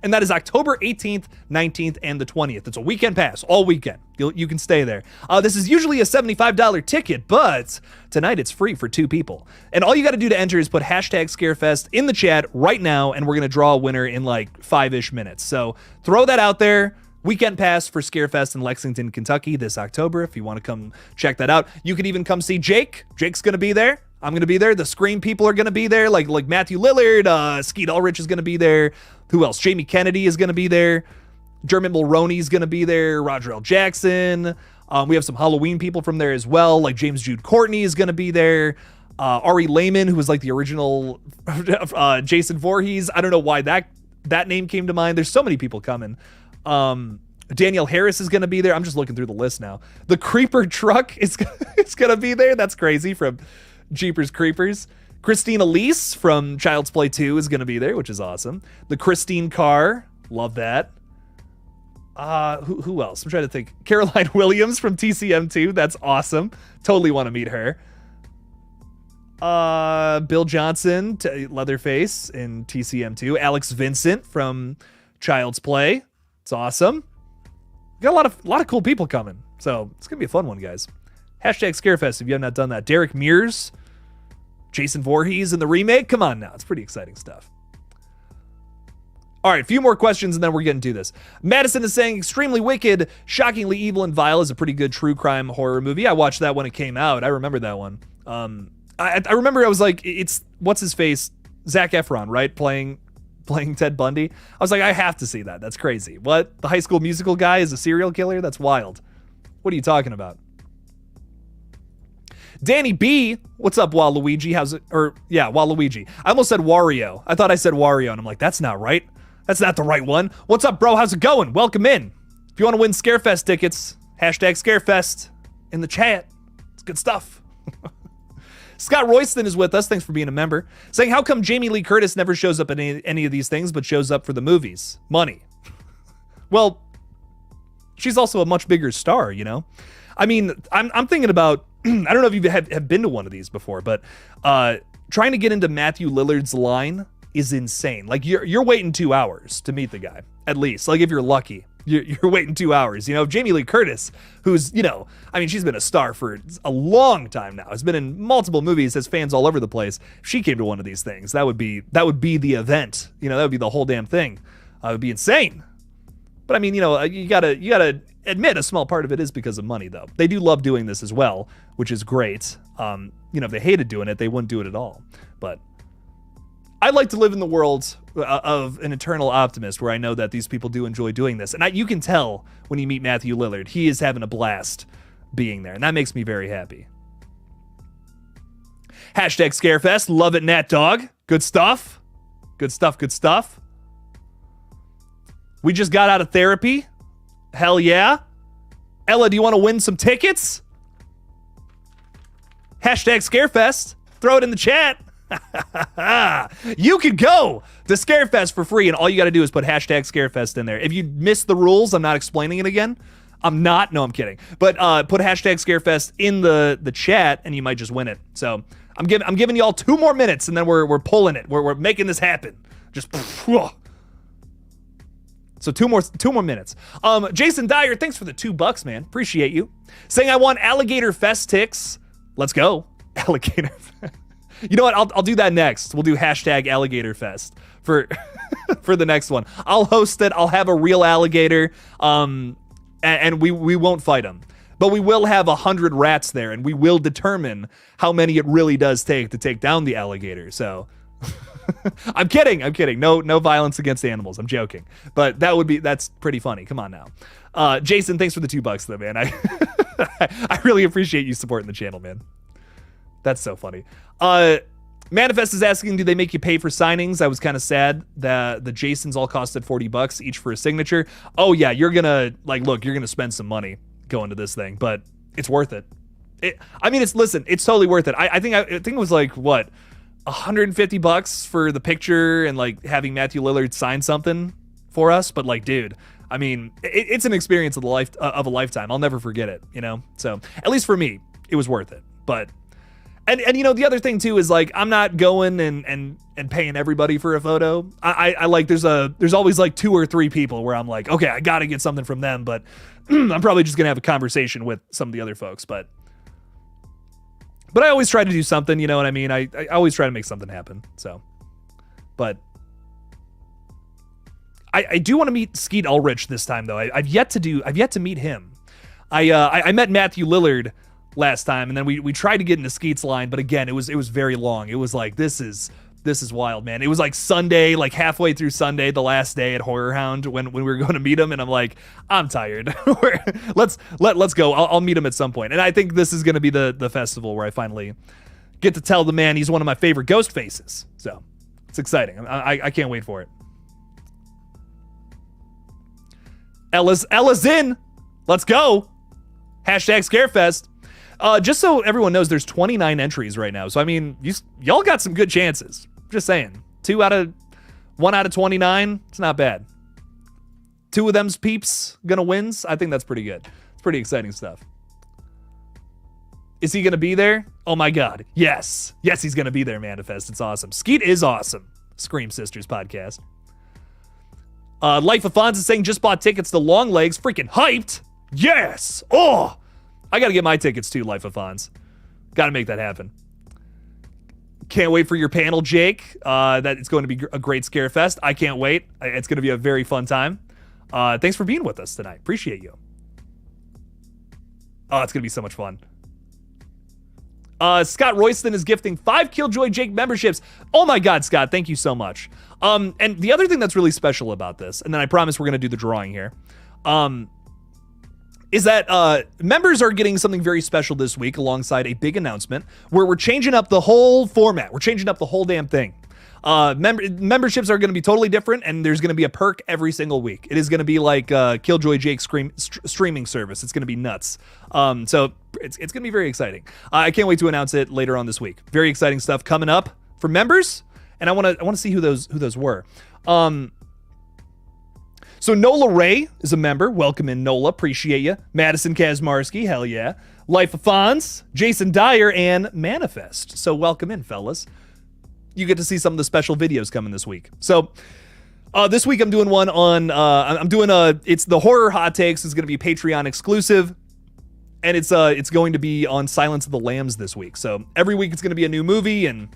Speaker 1: And that is October 18th, 19th, and the 20th. It's a weekend pass, all weekend. You can stay there. This is usually a $75 ticket, but tonight it's free for 2 people. And all you got to do to enter is put hashtag Scarefest in the chat right now, and we're going to draw a winner in 5-ish minutes. So throw that out there. Weekend pass for Scarefest in Lexington, Kentucky this October. If you want to come check that out, you could even come see Jake. Jake's going to be there. I'm going to be there. The Scream people are going to be there. Like Matthew Lillard, Skeet Ulrich is going to be there. Who else? Jamie Kennedy is going to be there. Dermot Mulroney is going to be there. Roger L. Jackson. We have some Halloween people from there as well. Like James Jude Courtney is going to be there. Ari Lehman, who was the original Jason Voorhees. I don't know why that name came to mind. There's so many people coming. Danielle Harris is going to be there. I'm just looking through the list now. The Creeper truck is going to be there. That's crazy, from Jeepers Creepers. Christine Elise from Child's Play 2 is going to be there, which is awesome. The Christine Carr. Love that. Who else? I'm trying to think. Caroline Williams from TCM2. That's awesome. Totally want to meet her. Bill Johnson, Leatherface in TCM2. Alex Vincent from Child's Play. It's awesome. Got a lot of cool people coming. So it's going to be a fun one, guys. Hashtag Scarefest if you have not done that. Derek Mears, Jason Voorhees in the remake. Come on now. It's pretty exciting stuff. All right, a few more questions and then we're getting to this. Madison is saying, extremely wicked, shockingly evil and vile is a pretty good true crime horror movie. I watched that when it came out. I remember that one. I remember I was like, it's, what's his face? Zac Efron, right? Playing Ted Bundy. I was like, I have to see that. That's crazy. What? The High School Musical guy is a serial killer? That's wild. What are you talking about? Danny B, what's up, Waluigi? How's it? Or, yeah, Waluigi. I almost said Wario. I thought I said Wario, and I'm like, that's not right. That's not the right one. What's up, bro? How's it going? Welcome in. If you want to win Scarefest tickets, hashtag Scarefest in the chat. It's good stuff. Scott Royston is with us. Thanks for being a member. Saying, how come Jamie Lee Curtis never shows up in any of these things, but shows up for the movies? Money. Well, she's also a much bigger star, you know? I mean, I'm thinking about, I don't know if you have been to one of these before, but trying to get into Matthew Lillard's line is insane. Like, you're waiting 2 hours to meet the guy, at least. Like, if you're lucky. You're waiting 2 hours. You know, Jamie Lee Curtis, who's, you know, I mean, she's been a star for a long time now. Has been in multiple movies, has fans all over the place. If she came to one of these things, that would be the event. You know, that would be the whole damn thing. It would be insane. But I mean, you know, you gotta admit a small part of it is because of money, though. They do love doing this as well, which is great. You know, if they hated doing it, they wouldn't do it at all. But I'd like to live in the world of an eternal optimist where I know that these people do enjoy doing this. And you can tell when you meet Matthew Lillard, he is having a blast being there. And that makes me very happy. Hashtag Scarefest. Love it, Nat Dog. Good stuff. Good stuff, good stuff. We just got out of therapy. Hell yeah. Ella, do you want to win some tickets? Hashtag Scarefest. Throw it in the chat. You could go to Scarefest for free, and all you got to do is put hashtag Scarefest in there. If you miss the rules, I'm not explaining it again. I'm not. No, I'm kidding. But put hashtag Scarefest in the chat, and you might just win it. So I'm giving you all 2 more minutes, and then we're pulling it. We're making this happen. Just. So 2 more minutes. Jason Dyer, thanks for the $2, man. Appreciate you. Saying I want Alligator Fest ticks. Let's go. Alligator Fest. You know what? I'll do that next. We'll do hashtag Alligator Fest for for the next one. I'll host it. I'll have a real alligator, and we won't fight him, but we will have 100 rats there, and we will determine how many it really does take to take down the alligator. So, I'm kidding. No violence against animals. I'm joking, but that's pretty funny. Come on now, Jason. Thanks for the $2 though, man. I really appreciate you supporting the channel, man. That's so funny. Manifest is asking, do they make you pay for signings? I was kind of sad that the Jasons all costed $40 each for a signature. Oh yeah, you're gonna spend some money going to this thing, but it's worth it. It's totally worth it. I think it was like what, $150 for the picture and like having Matthew Lillard sign something for us. But like, dude, I mean, it's an experience of a lifetime. I'll never forget it. You know, so at least for me, it was worth it. But. And you know, the other thing too is like, I'm not going and paying everybody for a photo. I like, there's always like 2 or 3 people where I'm like, okay, I got to get something from them, but I'm probably just going to have a conversation with some of the other folks. But I always try to do something, you know what I mean? I always try to make something happen. So, but I do want to meet Skeet Ulrich this time though. I've yet to meet him. I met Matthew Lillard last time, and then we tried to get into Skeet's line, but again, it was very long. It was like, this is wild, man. It was like Sunday, like halfway through Sunday, the last day at Horror Hound when we were going to meet him, and I'm like, I'm tired. let's go. I'll meet him at some point. And I think this is going to be the festival where I finally get to tell the man he's one of my favorite ghost faces. So it's exciting. I can't wait for it. Ella's in. Let's go. Hashtag Scarefest. Just so everyone knows, there's 29 entries right now. So, I mean, y'all got some good chances. Just saying. 1 out of 29, it's not bad. 2 of them's peeps gonna wins. I think that's pretty good. It's pretty exciting stuff. Is he gonna be there? Oh my God. Yes. Yes, he's gonna be there, Manifest. It's awesome. Skeet is awesome. Scream Sisters podcast. Life of Fonz is saying, just bought tickets to Long Legs. Freaking hyped. Yes. Oh. I got to get my tickets too, Life of Fonz. Got to make that happen. Can't wait for your panel, Jake. That it's going to be a great Scarefest. I can't wait. It's going to be a very fun time. Thanks for being with us tonight. Appreciate you. Oh, it's going to be so much fun. Scott Royston is gifting 5 Killjoy Jake memberships. Oh my God, Scott, thank you so much. And the other thing that's really special about this, and then I promise we're going to do the drawing here, is that members are getting something very special this week alongside a big announcement where we're changing up the whole format. We're changing up the whole damn thing. Memberships are going to be totally different, and there's going to be a perk every single week. It is going to be like Killjoy Jake streaming service. It's going to be nuts. So it's going to be very exciting. I can't wait to announce it later on this week. Very exciting stuff coming up for members, and I want to see who those were. So Nola Ray is a member. Welcome in, Nola. Appreciate you. Madison Kazmarski, hell yeah. Life of Fonz, Jason Dyer, and Manifest. So welcome in, fellas. You get to see some of the special videos coming this week. So this week I'm doing one on, it's the horror hot takes. It's going to be Patreon exclusive. And it's going to be on Silence of the Lambs this week. So every week it's going to be a new movie, and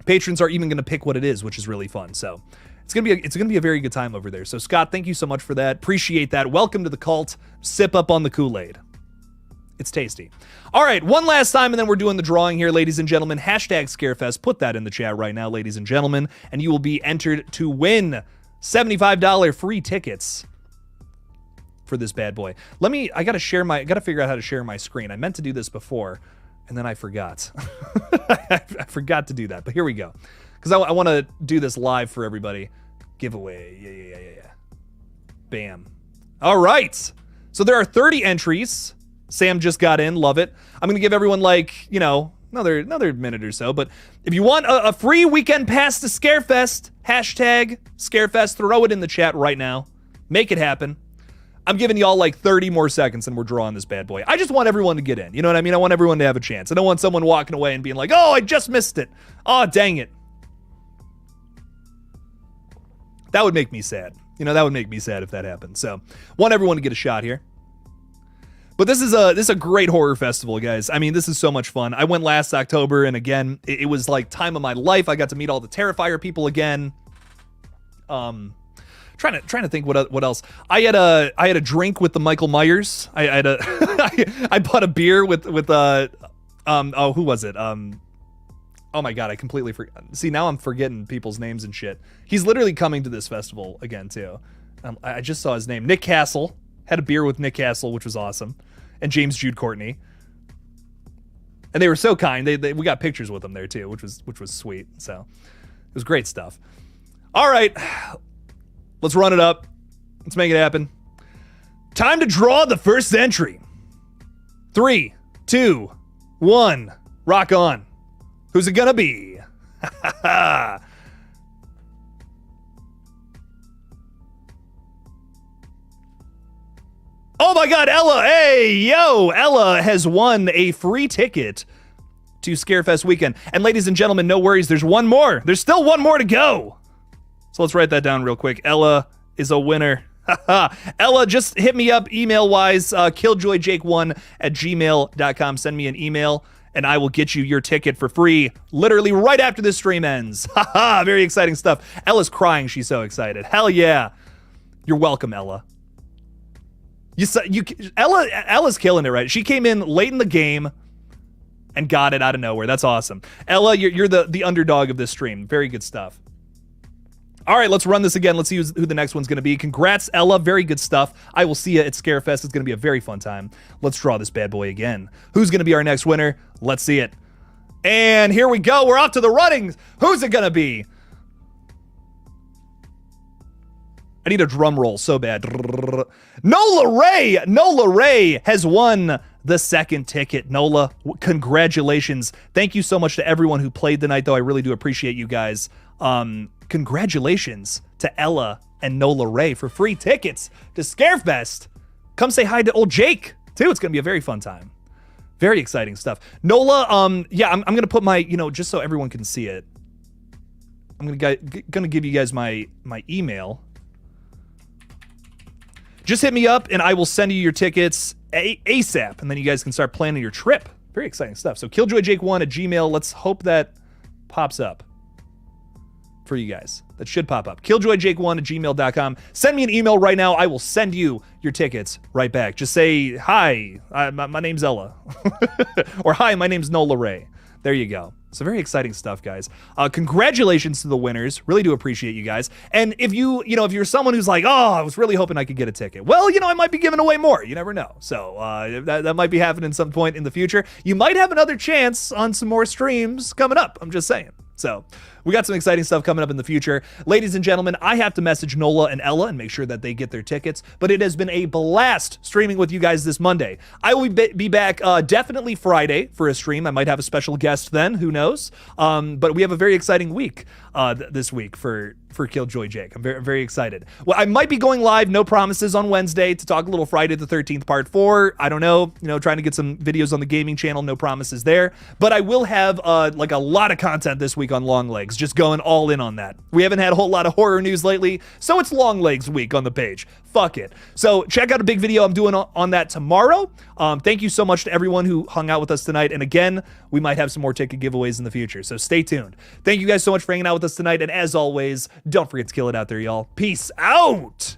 Speaker 1: patrons are even going to pick what it is, which is really fun. So it's going to be a very good time over there. So Scott, thank you so much for that. Appreciate that. Welcome to the cult. Sip up on the Kool-Aid. It's tasty. All right, one last time, and then we're doing the drawing here, ladies and gentlemen. Hashtag Scarefest. Put that in the chat right now, ladies and gentlemen, and you will be entered to win $75 free tickets for this bad boy. I gotta figure out how to share my screen. I meant to do this before, and then I forgot. I forgot to do that, but here we go. Because I want to do this live for everybody. Giveaway. Yeah. Bam. All right. So there are 30 entries. Sam just got in. Love it. I'm going to give everyone another minute or so. But if you want a free weekend pass to Scarefest, hashtag Scarefest, throw it in the chat right now. Make it happen. I'm giving y'all 30 more seconds and we're drawing this bad boy. I just want everyone to get in. You know what I mean? I want everyone to have a chance. I don't want someone walking away and being like, oh, I just missed it. Oh, dang it. That would make me sad. That would make me sad if that happened. So, want everyone to get a shot here. But this is a great horror festival, guys. I mean, this is so much fun. I went last October, and again, it was like time of my life. I got to meet all the Terrifier people again. Trying to think what else. I had a drink with the Michael Myers. I bought a beer with who was it? Oh my God, I completely forgot. See, now I'm forgetting people's names and shit. He's literally coming to this festival again, too. I just saw his name. Nick Castle. Had a beer with Nick Castle, which was awesome. And James Jude Courtney. And they were so kind. We got pictures with them there, too, which was sweet. So, it was great stuff. All right. Let's run it up. Let's make it happen. Time to draw the first entry. 3, 2, 1. Rock on. Who's it gonna be? Oh my God, Ella. Hey, yo. Ella has won a free ticket to Scarefest weekend. And ladies and gentlemen, no worries. There's one more. There's still one more to go. So let's write that down real quick. Ella is a winner. Ella, just hit me up email-wise, killjoyjake1@gmail.com. Send me an email, and I will get you your ticket for free literally right after this stream ends. Very exciting stuff. Ella's crying. She's so excited. Hell yeah. You're welcome, Ella. Ella's killing it, right? She came in late in the game and got it out of nowhere. That's awesome. Ella, you're the underdog of this stream. Very good stuff. All right, let's run this again. Let's see who the next one's going to be. Congrats, Ella. Very good stuff. I will see you at Scarefest. It's going to be a very fun time. Let's draw this bad boy again. Who's going to be our next winner? Let's see it. And here we go. We're off to the runnings. Who's it going to be? I need a drum roll so bad. Nola Ray! Nola Ray has won the second ticket. Nola, congratulations. Thank you so much to everyone who played tonight, though. I really do appreciate you guys. Congratulations to Ella and Nola Ray for free tickets to Scarefest. Come say hi to old Jake, too. It's going to be a very fun time. Very exciting stuff. Nola, yeah, I'm going to put my, just so everyone can see it. I'm going to give you guys my email. Just hit me up, and I will send you your tickets ASAP, and then you guys can start planning your trip Very exciting stuff. So KilljoyJake1 at Gmail. Let's hope that pops up for you guys. That should pop up. KilljoyJake1 at gmail.com. Send me an email right now. I will send you your tickets right back. Just say, hi, my name's Ella. Or hi, my name's Nola Ray. There you go. So very exciting stuff, guys. Congratulations to the winners. Really do appreciate you guys. And if if you're someone who's like, oh, I was really hoping I could get a ticket. Well, I might be giving away more. You never know. So that might be happening some point in the future. You might have another chance on some more streams coming up. I'm just saying. So we got some exciting stuff coming up in the future. Ladies and gentlemen, I have to message Nola and Ella and make sure that they get their tickets. But it has been a blast streaming with you guys this Monday. I will be back definitely Friday for a stream. I might have a special guest then. Who knows? But we have a very exciting week this week for Killjoy Jake. I'm very, very excited. Well, I might be going live, no promises, on Wednesday to talk a little Friday the 13th Part 4. I don't know, trying to get some videos on the gaming channel, no promises there. But I will have like a lot of content this week on Long Legs, just going all in on that. We haven't had a whole lot of horror news lately, so it's Long Legs week on the page. Fuck it. So check out a big video I'm doing on that tomorrow. Thank you so much to everyone who hung out with us tonight. And again, we might have some more ticket giveaways in the future, so stay tuned. Thank you guys so much for hanging out with us tonight. And as always, don't forget to kill it out there, y'all. Peace out.